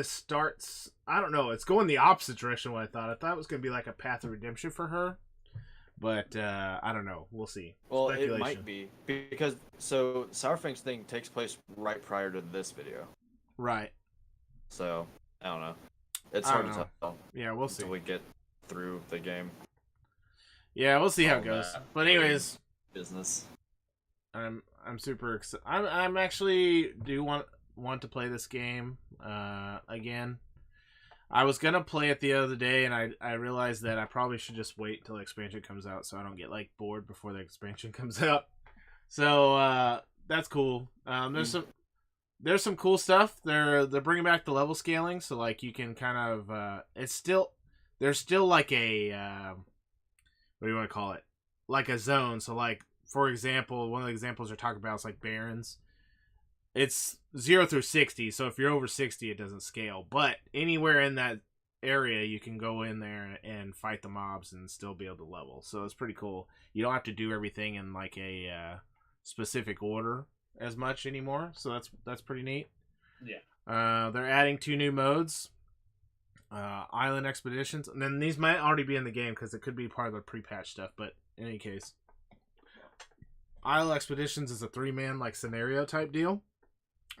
starts. I don't know. It's going the opposite direction of what I thought. I thought it was going to be like a path of redemption for her, but I don't know. We'll see. Well, it might be because Saurfang's thing takes place right prior to this video. Right. So I don't know. It's hard to tell. Yeah, we'll see until we get through the game. Yeah, we'll see how it goes. But anyways. Business. I'm super excited. I'm actually do want to play this game again. I was gonna play it the other day, and I realized that I probably should just wait till the expansion comes out, so I don't get like bored before the expansion comes out. So that's cool. There's some cool stuff. They're bringing back the level scaling, so like you can kind of there's still like a what do you want to call it? Like a zone. So like, for example, one of the examples they're talking about is like Barons. It's 0 through 60, so if you're over 60 it doesn't scale, but anywhere in that area you can go in there and fight the mobs and still be able to level. So it's pretty cool. You don't have to do everything in like a specific order as much anymore, so that's pretty neat. Yeah. They're adding 2 new modes. Island Expeditions, and then these might already be in the game because it could be part of the pre-patch stuff, but in any case, Island Expeditions is a 3-man like scenario type deal,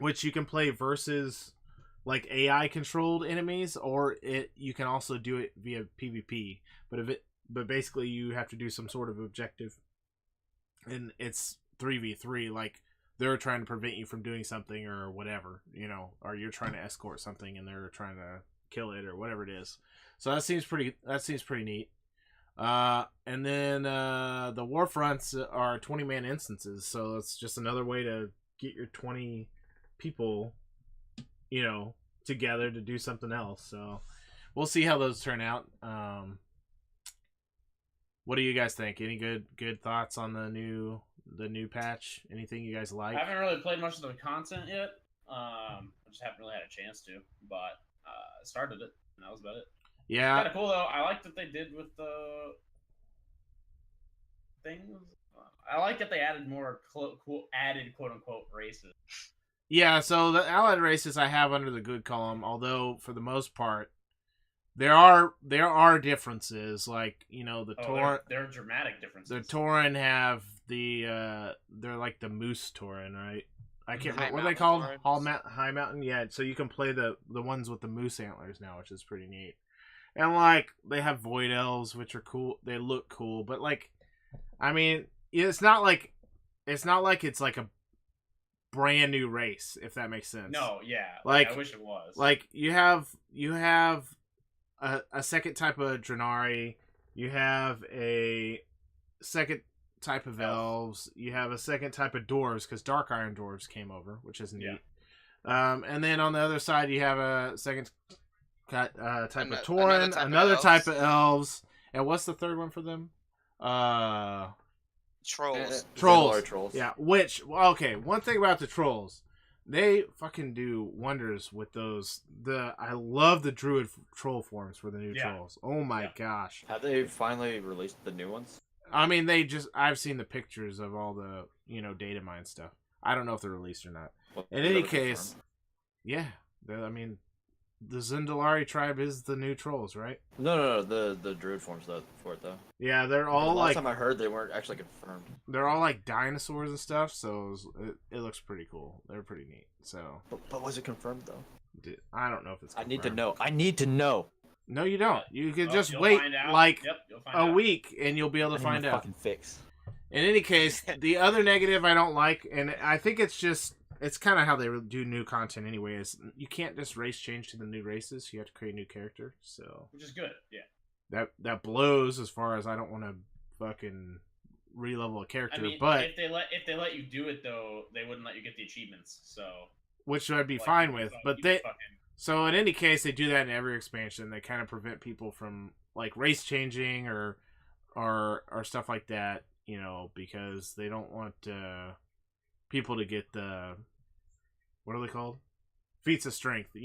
which you can play versus like AI controlled enemies, or you can also do it via PvP, but basically you have to do some sort of objective, and it's 3v3, like they're trying to prevent you from doing something or whatever, or you're trying to escort something and they're trying to kill it or whatever it is. So that seems pretty neat. And then the war fronts are 20-man instances, so it's just another way to get your 20 people together to do something else. So we'll see how those turn out. What do you guys think? Any good thoughts on the new patch? Anything you guys like? I haven't really played much of the content yet. I just haven't really had a chance to, but I started it, and that was about it. Yeah. Kind of cool, though. I like that they did with the things. I like that they added more quote-unquote races. Yeah, so the allied races I have under the good column, although for the most part, there are differences. Like, the Tauren... There are dramatic differences. The Tauren have they're like the Moose Tauren, right? I can't remember what are they called. High Mountain. Yeah, so you can play the ones with the moose antlers now, which is pretty neat. And like they have Void Elves, which are cool. They look cool, but like, I mean, it's not like it's like a brand new race, if that makes sense. No, yeah. Like I wish it was. Like you have a second type of Draenei. You have a second type of elves. You have a second type of dwarves because Dark Iron dwarves came over, which is neat. Yeah. And then on the other side, you have a second type of Tauren, another type of elves, and what's the third one for them? Trolls. Trolls. Yeah. One thing about the trolls, they fucking do wonders with those. I love the druid troll forms for the new trolls. Oh my gosh. Have they finally released the new ones? I mean, I've seen the pictures of all the, data mine stuff. I don't know if they're released or not. Well, in any case, yeah. I mean, the Zundalari tribe is the new trolls, right? No. The druid forms for it, though. Yeah, they're all last time I heard, they weren't actually confirmed. They're all like dinosaurs and stuff, so it looks pretty cool. They're pretty neat. So. But was it confirmed, though? I don't know if it's confirmed. I need to know. No, you don't. You can just wait like a week, and you'll be able to find out. Fucking fix. In any case, the other negative I don't like, and I think it's kind of how they do new content anyway, is you can't just race change to the new races. You have to create a new character. So, which is good, yeah. That blows as far as I don't want to fucking re-level a character. I mean, but if they let you do it though, they wouldn't let you get the achievements. So, which I'd be fine with, but So in any case, they do that in every expansion. They kind of prevent people from like race changing or stuff like that, because they don't want people to get the what are they called? Feats of strength,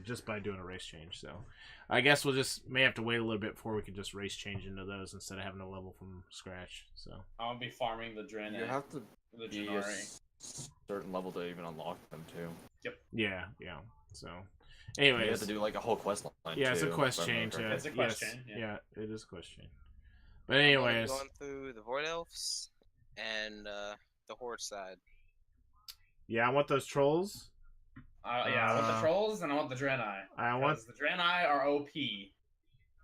just by doing a race change. So I guess we'll may have to wait a little bit before we can just race change into those instead of having to level from scratch. So I'll be farming the Draenei. You have to be a certain level to even unlock them too. Yep. Yeah. So, anyways, you have to do like a whole quest line. Yeah, it's too, a quest change. It's a quest chain. Yeah, it is a quest chain. But anyways, going through the Void Elves and the Horde side. Yeah, I want those trolls. I want the trolls and I want the Draenei. The Draenei are OP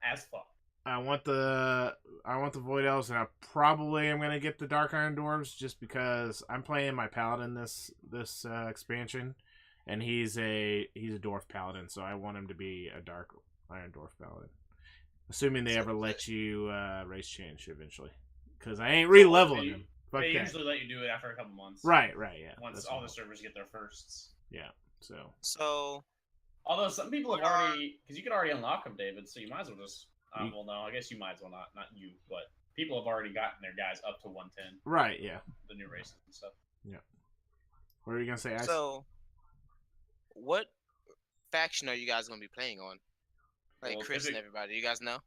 as fuck. I want the Void Elves, and I probably am gonna get the Dark Iron Dwarves just because I'm playing my Paladin this expansion, and he's a Dwarf Paladin, so I want him to be a Dark Iron Dwarf Paladin, assuming they ever let you race change eventually, because I ain't re-leveling him. They usually let you do it after a couple months. Right, yeah. Once all the servers get their firsts. Yeah. So. Although some people have already, because you could already unlock them, David, so you might as well just. Well, no, I guess you might as well not you, but people have already gotten their guys up to 110. Right, yeah. The new races and stuff. Yeah. What are you gonna say, Ice? So, what faction are you guys gonna be playing on? Like Chris and everybody, you guys know?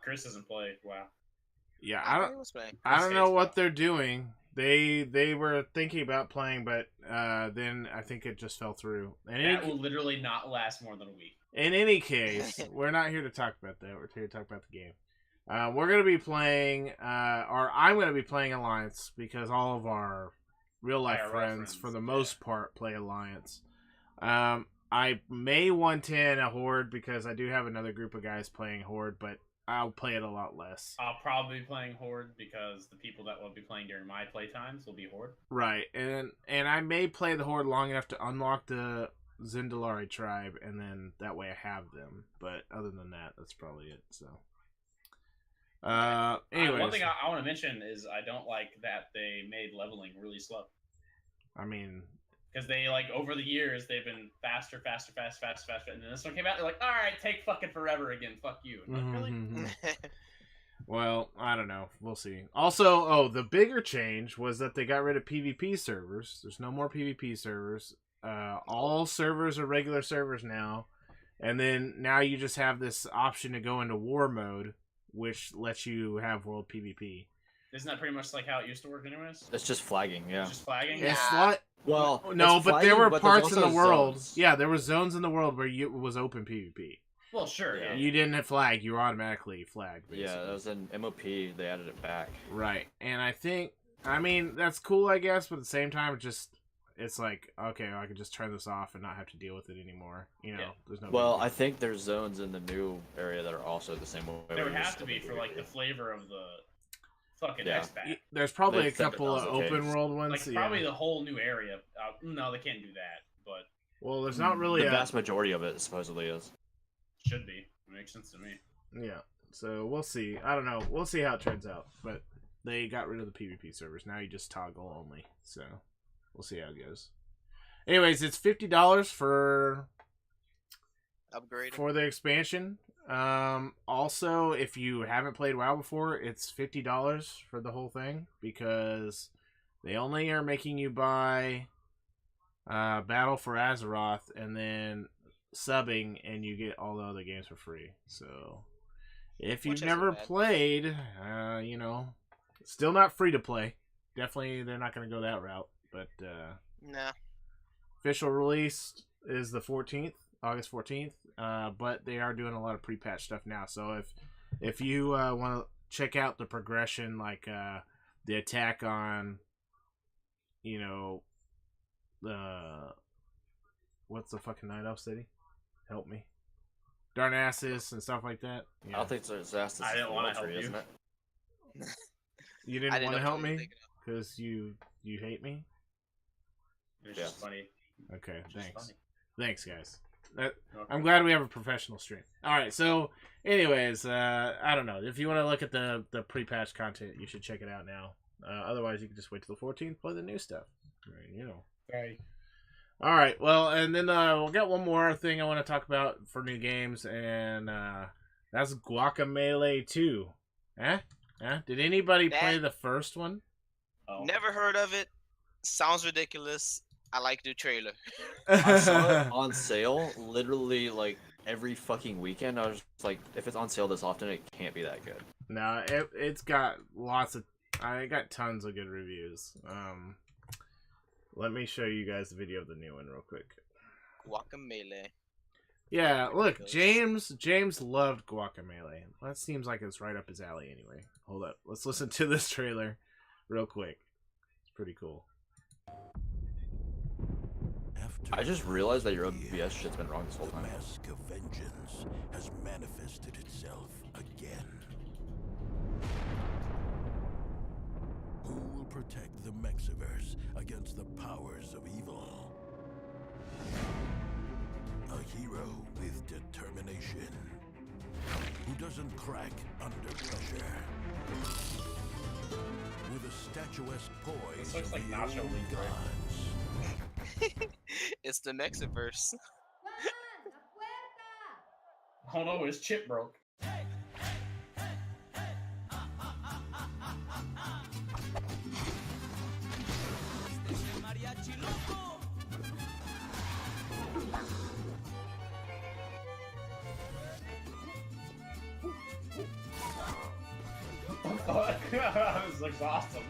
Chris doesn't play. Wow. Yeah, I don't know what they're doing. They were thinking about playing, but then I think it just fell through. And That will literally not last more than a week. in any case, we're not here to talk about that. We're here to talk about the game. We're going to be playing, or I'm going to be playing Alliance because all of our real-life IRL friends, for the yeah. most part, play Alliance. I may 110 a Horde because I do have another group of guys playing Horde, but I'll play it a lot less. I'll probably be playing Horde because the people that will be playing during my playtimes will be Horde. Right, and I may play the Horde long enough to unlock the Zindalari tribe, and then that way I have them. But other than that, that's probably it. So, anyways, one thing I want to mention is I don't like that they made leveling really slow. I mean, because they like over the years they've been faster, and then this one came out. They're like, all right, take fucking forever again. Fuck you. I'm like, really? Well, I don't know. We'll see. Also, the bigger change was that they got rid of PvP servers. There's no more PvP servers. All servers are regular servers now. And then now you just have this option to go into war mode, which lets you have world PvP. Isn't that pretty much like how it used to work anyways? It's just flagging, yeah. It's just flagging? It's like, well, no, it's but flagging, there were but there's parts in also the world. zones. Yeah, there were zones in the world where it was open PvP. Well, sure. Yeah. You didn't flag; you were automatically flagged. Basically. Yeah, that was in MOP. They added it back. Right, and I mean, that's cool, I guess, but at the same time, it's like, okay, I can just turn this off and not have to deal with it anymore. You know, there's no. Well, I think there's zones in the new area that are also the same way. There would have to be for like the flavor of the fucking Yeah. X-Pack. There's probably They a said couple that of was the open case. world ones. Like probably the whole new area. No, they can't do that. But well, there's not really the a vast majority of it supposedly is. should be. It makes sense to me. yeah. So we'll see. I don't know. We'll see how it turns out. But they got rid of the PvP servers. Now you just toggle only. So we'll see how it goes. Anyways, it's $50 for Upgrade. for the expansion. Also, if you haven't played WoW before, it's $50 for the whole thing because they only are making you buy Battle for Azeroth and then subbing, and you get all the other games for free. So, if you've Which isn't never bad. played, still not free to play. Definitely, they're not going to go that route. But Nah. official release is the 14th, August 14th. But they are doing a lot of pre-patch stuff now. So if you want to check out the progression, like the attack on, what's the fucking Night Elf city? Help me. Darnassus and stuff like that. I don't think it's Zastus. I didn't want to help isn't you. it? You I didn't didn't want to know help what you were me thinking because you hate me. It's Yeah. just funny. Okay, It's just thanks. funny. Thanks, guys. Okay. I'm glad we have a professional stream. All right, so anyways, I don't know. If you want to look at the pre-patch content, you should check it out now. Otherwise, you can just wait till the 14th, play the new stuff. Right, Right. All right, well, and then we'll get one more thing I want to talk about for new games, and that's Guacamelee 2. Huh? Did anybody play the first one? Oh. Never heard of it. Sounds ridiculous. I like the trailer. I saw it on sale literally like every fucking weekend. I was just like, if it's on sale this often, it can't be that good. No, it's got I got tons of good reviews. Let me show you guys the video of the new one real quick. Guacamelee. Yeah, look, Ridiculous. James loved Guacamelee. That seems like it's right up his alley anyway. Hold up. Let's listen to this trailer real quick. It's pretty cool. I just realized that your OBS shit's been wrong this whole time. The mask of vengeance has manifested itself again. Who will protect the Mexiverse against the powers of evil? A hero with determination. Who doesn't crack under pressure. With a statuesque poise This looks of like the Nacho old League, right? gods. It's the Mexiverse. Oh no, his chip broke. This looks awesome.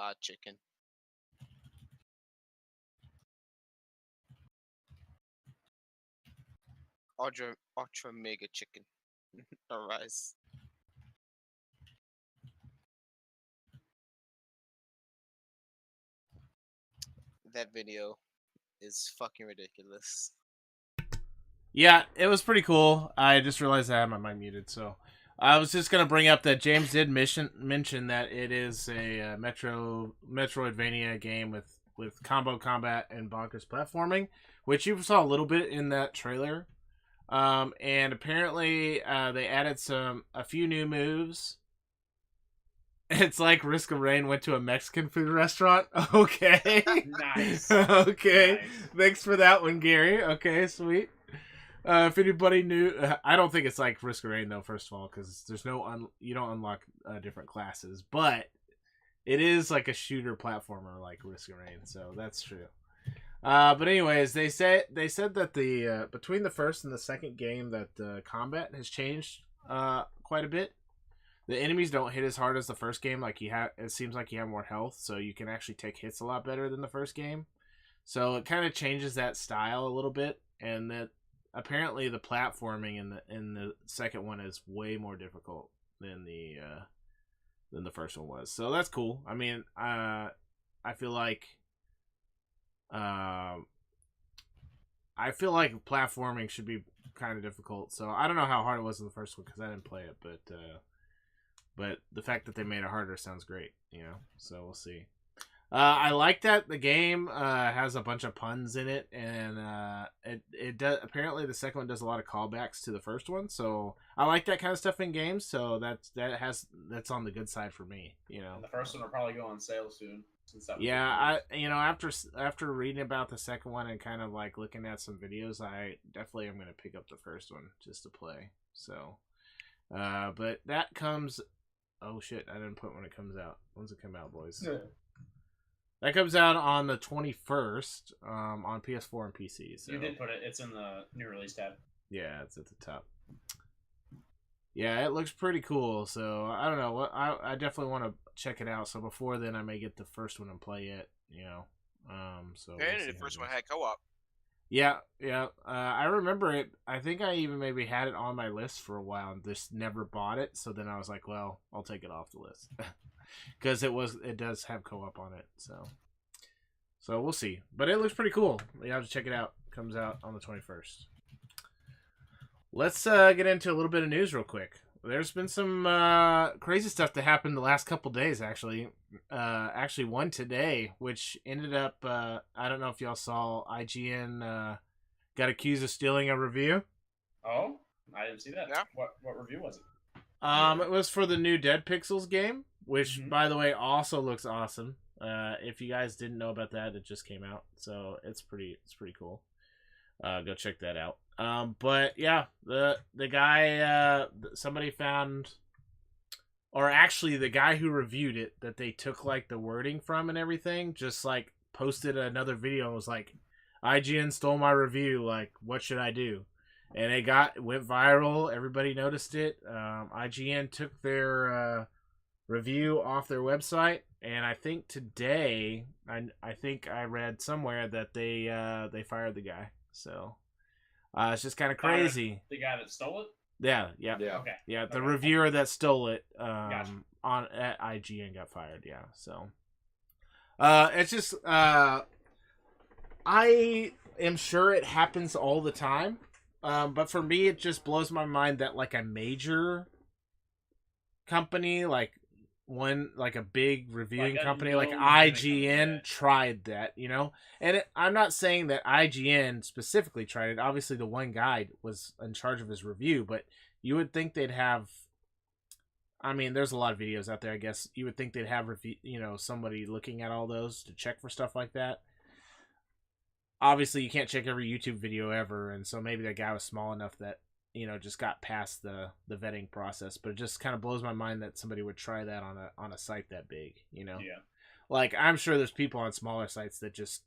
odd chicken. Ultra mega chicken. Arise. That video is fucking ridiculous. Yeah, it was pretty cool. I just realized I had my mic muted, so I was just gonna bring up that James did mention that it is a Metroidvania game with combo combat and bonkers platforming, which you saw a little bit in that trailer. And apparently they added a few new moves. It's like Risk of Rain went to a Mexican food restaurant. Okay. Nice. Okay. Nice. Thanks for that one, Gary. Okay, sweet. If anybody knew, I don't think it's like Risk of Rain though. First of all, because there's you don't unlock different classes, but it is like a shooter platformer like Risk of Rain, so that's true. But anyways, they said that the between the first and the second game that the combat has changed quite a bit. The enemies don't hit as hard as the first game. Like it seems like you have more health, so you can actually take hits a lot better than the first game. So it kind of changes that style a little bit, and that apparently the platforming in the second one is way more difficult than the first one was. So that's cool. I mean, I feel like platforming should be kind of difficult. So I don't know how hard it was in the first one because I didn't play it, but the fact that they made it harder sounds great, so we'll see. I like that the game has a bunch of puns in it, and it does. Apparently, the second one does a lot of callbacks to the first one, so I like that kind of stuff in games. So that's on the good side for me, And the first one will probably go on sale soon. Since that was after reading about the second one and kind of like looking at some videos, I definitely am going to pick up the first one just to play. So, but that comes. Oh shit! I didn't put when it comes out. When's it come out, boys? Yeah. That comes out on the 21st on PS4 and PC. So. You did put it. It's in the new release tab. Yeah, it's at the top. Yeah, it looks pretty cool. So I don't know. I definitely want to check it out. So before then, I may get the first one and play it. So. Apparently, the first one had co-op. Yeah. I remember it. I think I even maybe had it on my list for a while and just never bought it. So then I was like, well, I'll take it off the list. Because it does have co-op on it, so we'll see. But it looks pretty cool. You have to check it out. It comes out on the 21st. Let's get into a little bit of news real quick. There's been some crazy stuff that happened the last couple days, actually. Actually, one today, which ended up, I don't know if y'all saw, IGN got accused of stealing a review. Oh, I didn't see that. Yeah. What review was it? It was for the new Dead Pixels game, which, by the way, also looks awesome. If you guys didn't know about that, it just came out, so it's pretty cool. Go check that out. But yeah, the guy, somebody found, or actually the guy who reviewed it, that they took like the wording from and everything, just like posted another video and was like, IGN stole my review. Like, what should I do? And it went viral. Everybody noticed it. IGN took their review off their website, and I think today, I think I read somewhere that they fired the guy. So it's just kind of crazy. The guy that stole it. Yeah. Okay. Yeah, the reviewer that stole it at IGN got fired. Yeah. So it's just I am sure it happens all the time. But for me, it just blows my mind that like a major company, like a big reviewing company like IGN tried that, And I'm not saying that IGN specifically tried it. Obviously, the one guy was in charge of his review, but you would think they'd have. I mean, there's a lot of videos out there. I guess you would think they'd have somebody looking at all those to check for stuff like that. Obviously, you can't check every YouTube video ever, and so maybe that guy was small enough that, just got past the vetting process. But it just kind of blows my mind that somebody would try that on a site that big, Yeah. Like, I'm sure there's people on smaller sites that just,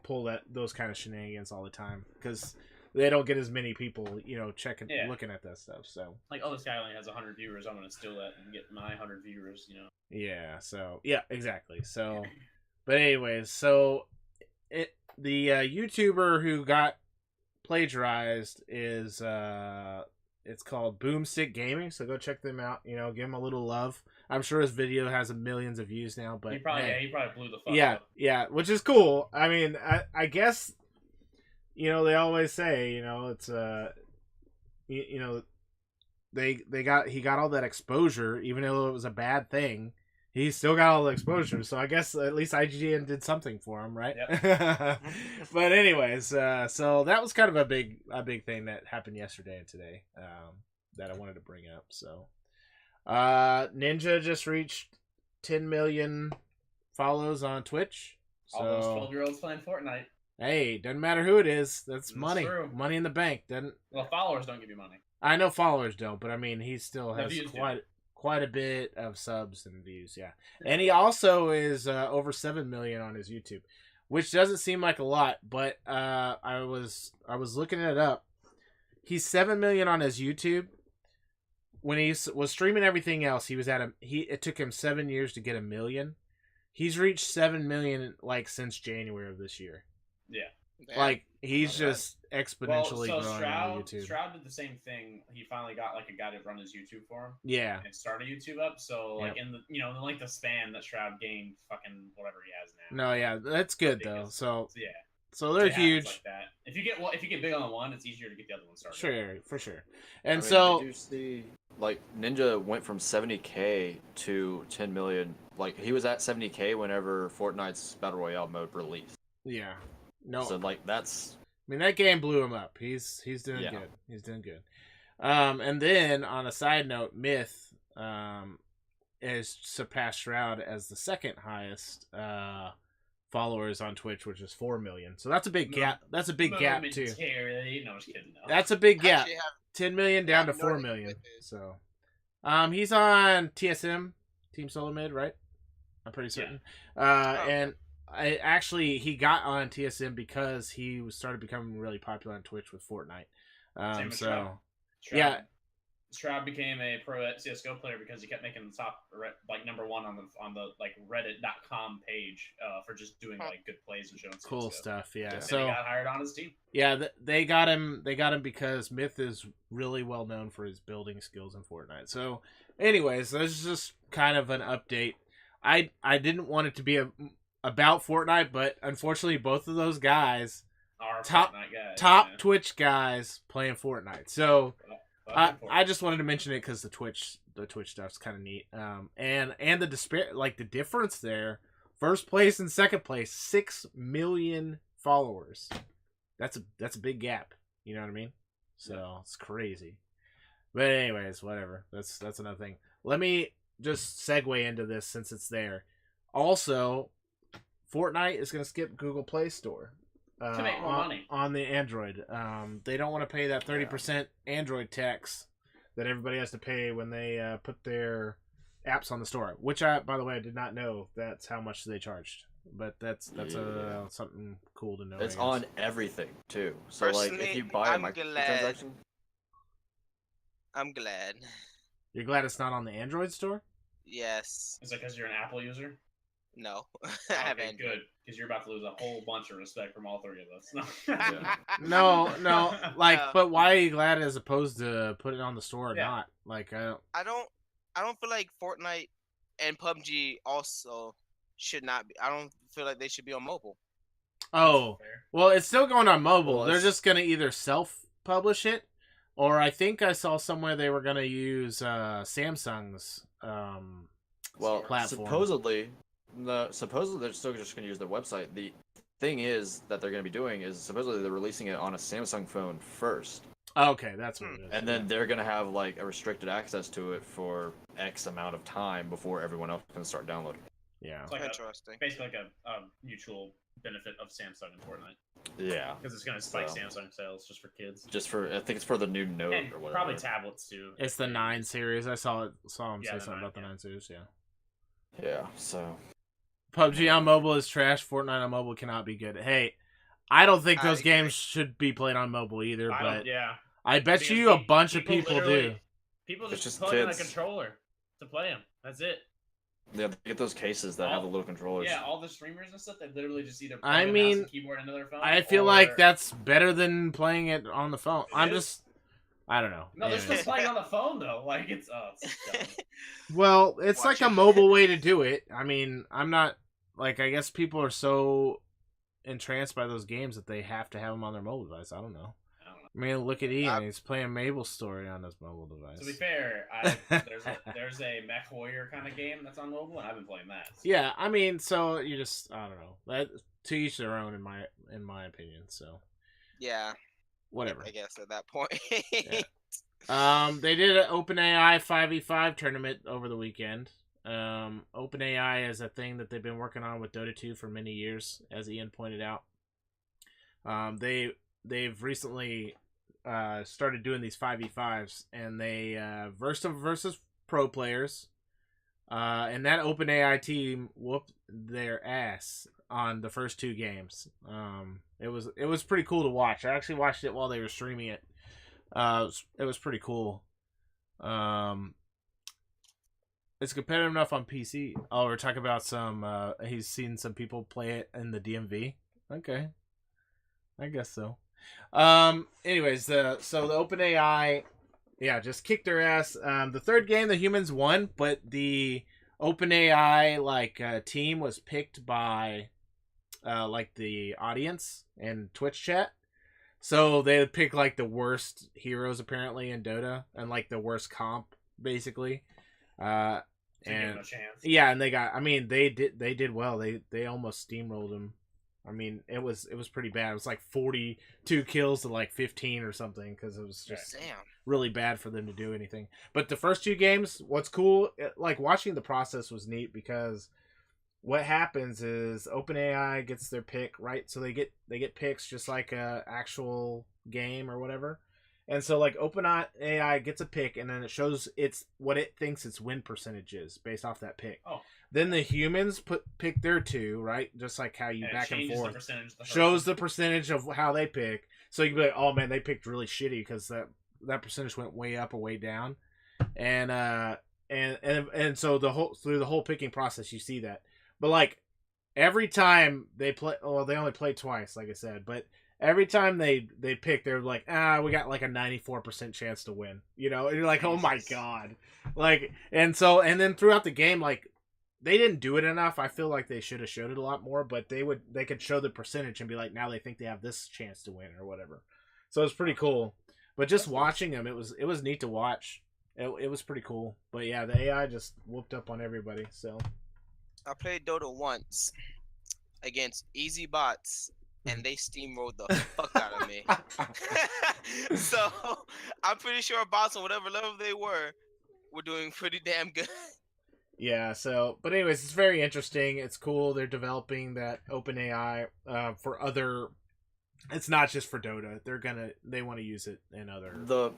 pull those kind of shenanigans all the time. Because they don't get as many people, checking, Yeah. looking at that stuff. So Like, oh, this guy only has 100 viewers. I'm gonna steal that and get my 100 viewers. yeah, so yeah, exactly. So, but anyways, so the YouTuber who got plagiarized is it's called Boomstick Gaming. So go check them out. Give him a little love. I'm sure his video has millions of views now, but he probably hey, he probably blew the fuck up. yeah, which is cool. I mean, I guess they always say it's he got all that exposure, even though it was a bad thing. He still got all the exposure, so I guess at least IGN did something for him, right? Yep. But anyways, so that was kind of a big thing that happened yesterday and today that I wanted to bring up. So Ninja just reached 10 million follows on Twitch. So, All those 12-year-olds playing Fortnite. Hey, doesn't matter who it is. That's money. True. Money in the bank. Well, followers don't give you money. I know followers don't, but I mean, he still The has views do. quite a bit of subs and views, yeah. And he also is over 7 million on his YouTube, which doesn't seem like a lot, but I was looking it up. He's 7 million on his YouTube. When he was streaming everything else, he was at it took him 7 years to get 1 million. He's reached 7 million like since January of this year. Yeah. Like he's just exponentially growing on YouTube. Shroud did the same thing. He finally got like a guy to run his YouTube for him. Yeah. And started YouTube up. So like in the the length of span that Shroud gained fucking whatever he has now. No, yeah, that's good though. So yeah. So they're It happens huge. like that. If you get big on the one, it's easier to get the other one started. Sure, for sure. And did you see like Ninja went from 70K to 10 million? Like he was at 70K whenever Fortnite's Battle Royale mode released. Yeah. No. So like that's. I mean that game blew him up. He's doing good. He's doing good. And then on a side note, Myth has surpassed Shroud as the second highest followers on Twitch, which is 4 million. So that's a big gap. That's a big gap too. No, I'm just kidding. No. That's a big gap. Actually, 10 million down to 4 million. So, he's on TSM, Team Solo Mid, right? I'm pretty certain. And he got on TSM because he started becoming really popular on Twitch with Fortnite. Same with So, Shroud. yeah. Shroud became a pro CS:GO player because he kept making the top like number one on the like Reddit.com page for just doing like good plays and showing Cool CS:GO. stuff, yeah. And So he got hired on his team. Yeah, they got him. They got him because Myth is really well known for his building skills in Fortnite. So, anyways, this is just kind of an update. I didn't want it to be about Fortnite, but unfortunately, both of those guys are top Twitch guys playing Fortnite. So. I just wanted to mention it because the Twitch stuff's kind of neat. And the difference there, first place and second place, 6 million followers. That's a big gap. You know what I mean? So it's crazy. But anyways, whatever. That's another thing. Let me just segue into this since it's there. Also, Fortnite is going to skip Google Play Store. To make more money on the Android. They don't want to pay that 30% Android tax that everybody has to pay when they put their apps on the store. Which by the way, I did not know that's how much they charged. But that's something cool to know. It's on everything too. So Personally, like if you buy a microtransaction, I'm glad. You're glad it's not on the Android store? Yes. Is it because you're an Apple user? No, I have Okay, Android. good, because you're about to lose a whole bunch of respect from all three of us. No, but why are you glad as opposed to put it on the store or not? Like, I don't feel like Fortnite and PUBG also should not be. I don't feel like they should be on mobile. Oh, well, it's still going on mobile. Well, They're just gonna either self-publish it, or I think I saw somewhere they were gonna use Samsung's platform. supposedly they're still just going to use their website. The thing is that they're going to be doing is supposedly they're releasing it on a Samsung phone first. Okay, that's what it is. And then they're going to have like a restricted access to it for X amount of time before everyone else can start downloading it. Yeah. It's like Interesting. Basically like a mutual benefit of Samsung and Fortnite. Yeah. Because it's going to spike Samsung sales just for kids. I think it's for the new Note And or whatever. probably tablets too. It's the 9 series. I saw him say the something 9, about the 9 series. Yeah. Yeah. So. PUBG on mobile is trash. Fortnite on mobile cannot be good. Hey, I don't think I those agree. games should be played on mobile either, I but don't, yeah. I bet Because you a bunch of people literally- do. People It's just just plug in a kids. controller to play them. That's it. Yeah, they get those cases that have the little controllers. Yeah, all the streamers and stuff, they literally just either plug I a mouse mean, and keyboard into their phone. I feel or... like that's better than playing it on the phone. It I'm is? just, I don't know. No, they're Anyways. still playing on the phone though. Like it's dumb. Well, it's Watch like a it. mobile way to do it. I mean, I'm not like I guess people are so entranced by those games that they have to have them on their mobile device. I don't know. I don't know. I mean, look at Ian. He's playing Mabel's Story on his mobile device. To be fair, there's a Mech Warrior kind of game that's on mobile, and I've been playing that. Yeah, I mean, so you just I don't know. That to each their own in my opinion. So Yeah, whatever. I guess at that point. They did an OpenAI 5v5 tournament over the weekend. OpenAI is a thing that they've been working on with Dota 2 for many years, as Ian pointed out. They've recently started doing these 5v5s, and they versus pro players. And that OpenAI team whooped their ass on the first two games. It was pretty cool to watch. I actually watched it while they were streaming it. It was pretty cool. It's competitive enough on PC. Oh, we're talking about some. He's seen some people play it in the DMV. Okay, I guess so. Anyways, so the OpenAI, yeah, just kicked their ass. The third game, the humans won, but the OpenAI team was picked by the audience and Twitch chat. So they would pick like the worst heroes apparently in Dota and like the worst comp basically. To give And them a chance. yeah, and they did well. They almost steamrolled him. I mean, it was pretty bad. It was like 42 kills to like 15 or something because it was just Damn. really bad for them to do anything. But the first two games, what's cool, like watching the process was neat because what happens is OpenAI gets their pick, right? So they get picks just like a actual game or whatever. And so like OpenAI gets a pick and then it shows it's what it thinks its win percentage is based off that pick. Oh. Then the humans pick their two, right? Just like how you And it back and changes the forth. percentage the Shows the percentage of how they pick. So you can be like, oh man, they picked really shitty because that percentage went way up or way down. And so through the whole picking process you see that. But like every time they play, well, they only play twice, like I said, but every time they pick, they're like, we got like a 94% chance to win, you know? And you're like, oh my god, like, and then throughout the game, like they didn't do it enough. I feel like they should have showed it a lot more, but they could show the percentage and be like, now they think they have this chance to win or whatever. So it's pretty cool. But just watching them, it was neat to watch. It was pretty cool. But yeah, the AI just whooped up on everybody. So. I played Dota once against easy bots, and they steamrolled the fuck out of me. So I'm pretty sure bots on whatever level they were doing pretty damn good. Yeah. So, but anyways, it's very interesting. It's cool. They're developing that OpenAI for other. It's not just for Dota. They want to use it in other. The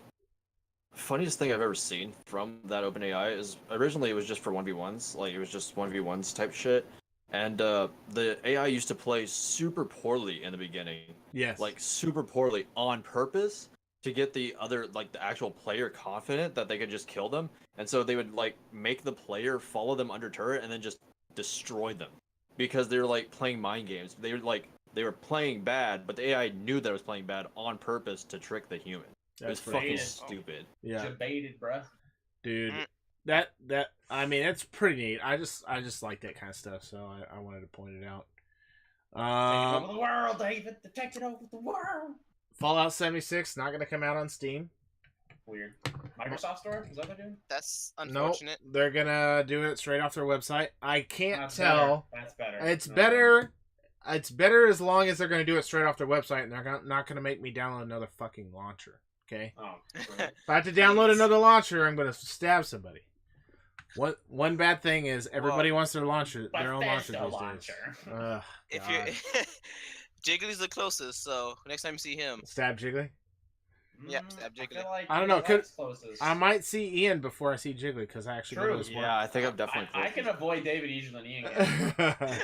funniest thing I've ever seen from that OpenAI is originally it was just for 1v1s, like it was just 1v1s type shit. And the AI used to play super poorly in the beginning. Yes. Like super poorly on purpose to get the other, like the actual player confident that they could just kill them. And so they would like make the player follow them under turret and then just destroy them. Because they were like playing mind games. They were playing bad, but the AI knew that it was playing bad on purpose to trick the human. It was That's fucking baited. stupid. Yeah. Debated, bruh. Dude, that I mean, it's pretty neat. I just like that kind of stuff, so I wanted to point it out. Take over the world, David. Take it over the world. Fallout 76 not gonna come out on Steam. Weird. Microsoft Store? Is that what they're doing? That's Nope, unfortunate. they're gonna do it straight off their website. I can't That's tell. better. That's better. It's No. better. It's better as long as they're gonna do it straight off their website, and they're not gonna make me download another fucking launcher. Okay. Oh. If I have to download another launcher, I'm gonna stab somebody. One bad thing is everybody wants their launcher, their own launcher Bethesda these launcher. days. Ugh, If God. you're Jiggly's the closest, so next time you see him, Stab Jiggly. Yep, stab I Jiggly. feel like I don't know, he's could- Lex closest. I might see Ian before I see Jiggly because I actually go True. to his work. Yeah, I think I'm definitely. I can closest. avoid David easier than Ian can.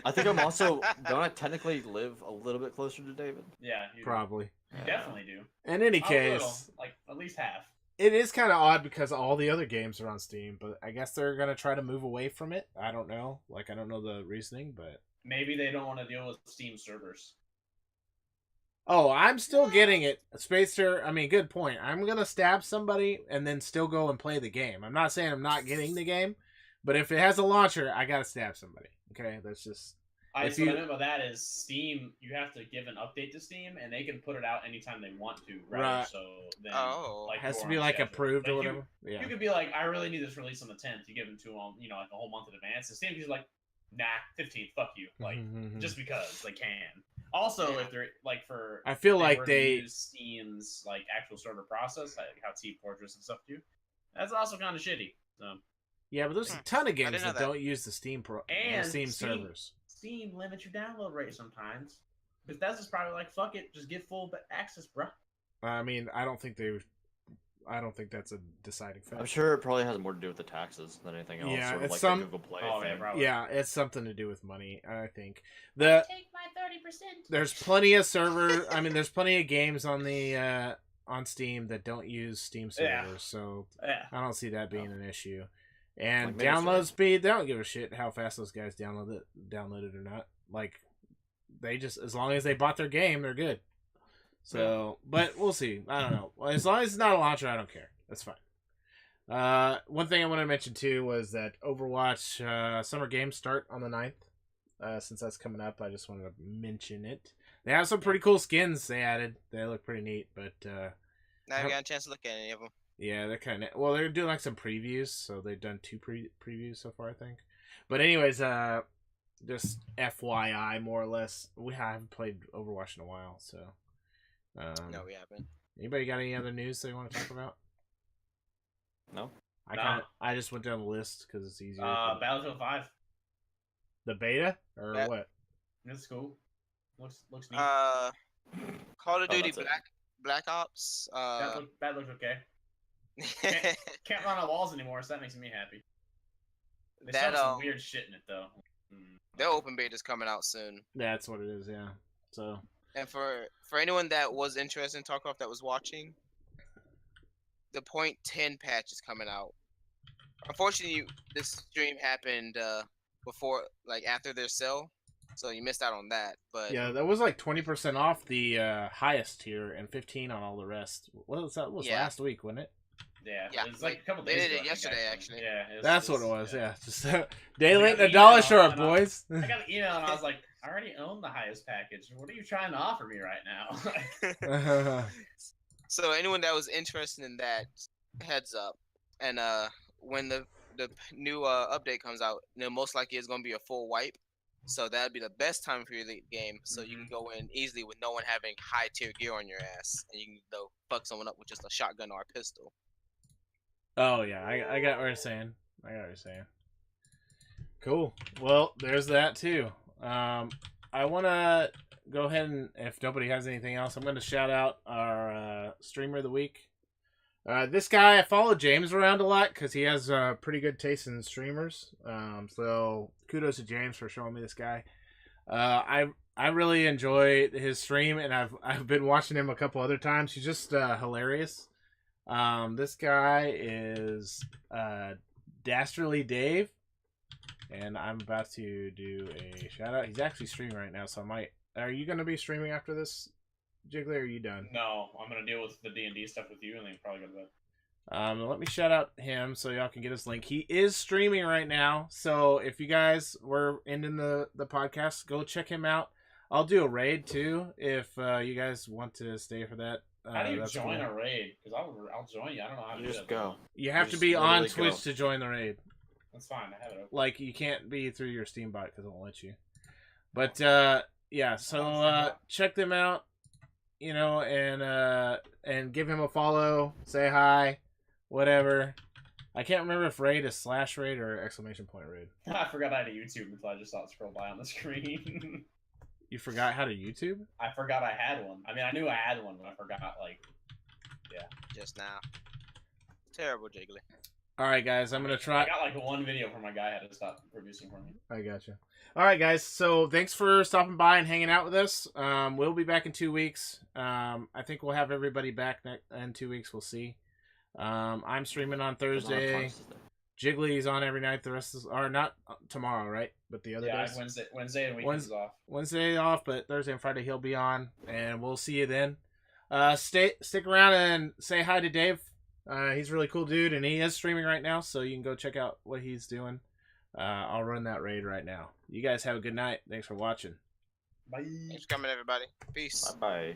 I think I'm also. Don't I technically live a little bit closer to David? Yeah, you Probably. definitely do. In any A case, little, like at least half. it is kind of odd because all the other games are on Steam, but I guess they're gonna try to move away from it. I don't know. Like I don't know the reasoning, but Maybe they don't want to deal with Steam servers. oh, I'm still getting it, Spacer. I mean, good point. I'm gonna stab somebody and then still go and play the game. I'm not saying I'm not getting the game, but if it has a launcher, I gotta stab somebody. Okay, that's just. What If you- I meant by that is Steam. You have to give an update to Steam, and they can put it out anytime they want to. Right. Right. So then, Oh. It has you're to be on like schedule. approved or Like, whatever. Yeah. You could be like, I really need this release on the 10th. You give them to them, like a whole month in advance. And Steam is like, nah, 15th, fuck you. Like, Mhm. just because they can. Also, if they're like for, I feel if like were to they- use Steam's like actual server process, like how Team Fortress and stuff do. That's also kind of shitty. So. Yeah, but there's a ton of games didn't know that that. don't use the Steam And Steam servers. Steam limits your download rate sometimes. But that's just probably like, fuck it, just get full access, bro. I mean, I don't think that's a deciding factor. I'm sure it probably has more to do with the taxes than anything else. Yeah, sort of it's like some- the Google Play Oh, yeah, thing. probably. Yeah, it's something to do with money. I think Take my 30%. there's plenty of server. I mean, there's plenty of games on the on Steam that don't use Steam Yeah. servers, so Yeah. I don't see that being an issue. And Like, maybe it's download right. speed, they don't give a shit how fast those guys download it or not. Like, they just, as long as they bought their game, they're good. So, but we'll see. I don't know. As long as it's not a launcher, I don't care. That's fine. One thing I want to mention too was that Overwatch Summer Games start on the 9th. Since that's coming up, I just wanted to mention it. They have some pretty cool skins they added. They look pretty neat, but Now I haven't got a chance to look at any of them. yeah, they're kind of well. They're doing like some previews, so they've done 2 previews so far, I think. But anyways, just FYI, more or less, I haven't played Overwatch in a while, so. No, we haven't. Anybody got any other news they want to talk about? No. I just went down the list because it's easier. Battlefield 5. The beta or That- what? It's cool. Looks neat. Call of Duty that's it. Black Ops. that looks okay. Can't run on walls anymore, so that makes me happy. They That, showed some weird shit in it though. the open beta's coming out soon. That's what it is. Yeah. So. And for anyone that was interested in Tarkov that was watching, the .10 patch is coming out. Unfortunately, this stream happened before, like after their sale, so you missed out on that. But Yeah, that was like 20% off the highest tier and 15 on all the rest. What was that? Was Yeah. last week, wasn't it? Yeah, it was like a couple they days did ago. it I think, yesterday, actually. Yeah, That's what it was. yeah. Yeah, just day late got and a the dollar email, short, and boys. I got an email and I was like, I already own the highest package. What are you trying to offer me right now? So anyone that was interested in that, heads up. And when the new update comes out, most likely it's gonna be a full wipe. So that'd be the best time for your late game. So you can go in easily with no one having high tier gear on your ass, and you can go fuck someone up with just a shotgun or a pistol. Oh yeah, I got what you're saying. Cool. Well, there's that too. I want to go ahead and, if nobody has anything else, I'm going to shout out our streamer of the week. This guy, I follow James around a lot because he has pretty good taste in streamers. So kudos to James for showing me this guy. I really enjoy his stream, and I've been watching him a couple other times. He's just hilarious. This guy is Dastardly Dave, and I'm about to do a shout out. He's actually streaming right now, so I might. Are you going to be streaming after this, Jiggly, or are you done? No, I'm gonna deal with the D&D stuff with you, and then probably go to bed. Let me shout out him so y'all can get his link. He is streaming right now, so if you guys were ending the podcast, go check him out. I'll do a raid too if you guys want to stay for that. How do you that's join cool. a raid? Because I'll join you. I don't know how to You do just that. go. You have You to just be on literally Twitch go. to join the raid. That's fine. I have it open. Like, you can't be through your Steam bot because it won't let you. But yeah, so check them out, and give him a follow, say hi, whatever. I can't remember if raid is /raid or !raid. I forgot I had a YouTube until I just saw it scroll by on the screen. You forgot how to YouTube? I forgot I had one. I mean, I knew I had one, but I forgot, like, Yeah. Just now. Terrible, Jiggly. All right, guys, I'm gonna try. I got like one video where my guy had to stop producing for me. I gotcha. All right, guys. So thanks for stopping by and hanging out with us. We'll be back in 2 weeks. I think we'll have everybody back in 2 weeks. We'll see. I'm streaming on Thursday. Jiggly's on every night. The rest are not tomorrow, right? But the other days. Wednesday and weekends off. Wednesday off, but Thursday and Friday he'll be on, and we'll see you then. Stick around and say hi to Dave. He's a really cool dude, and he is streaming right now, so you can go check out what he's doing. I'll run that raid right now. You guys have a good night. Thanks for watching. Bye. Thanks for coming, everybody. Peace. Bye-bye.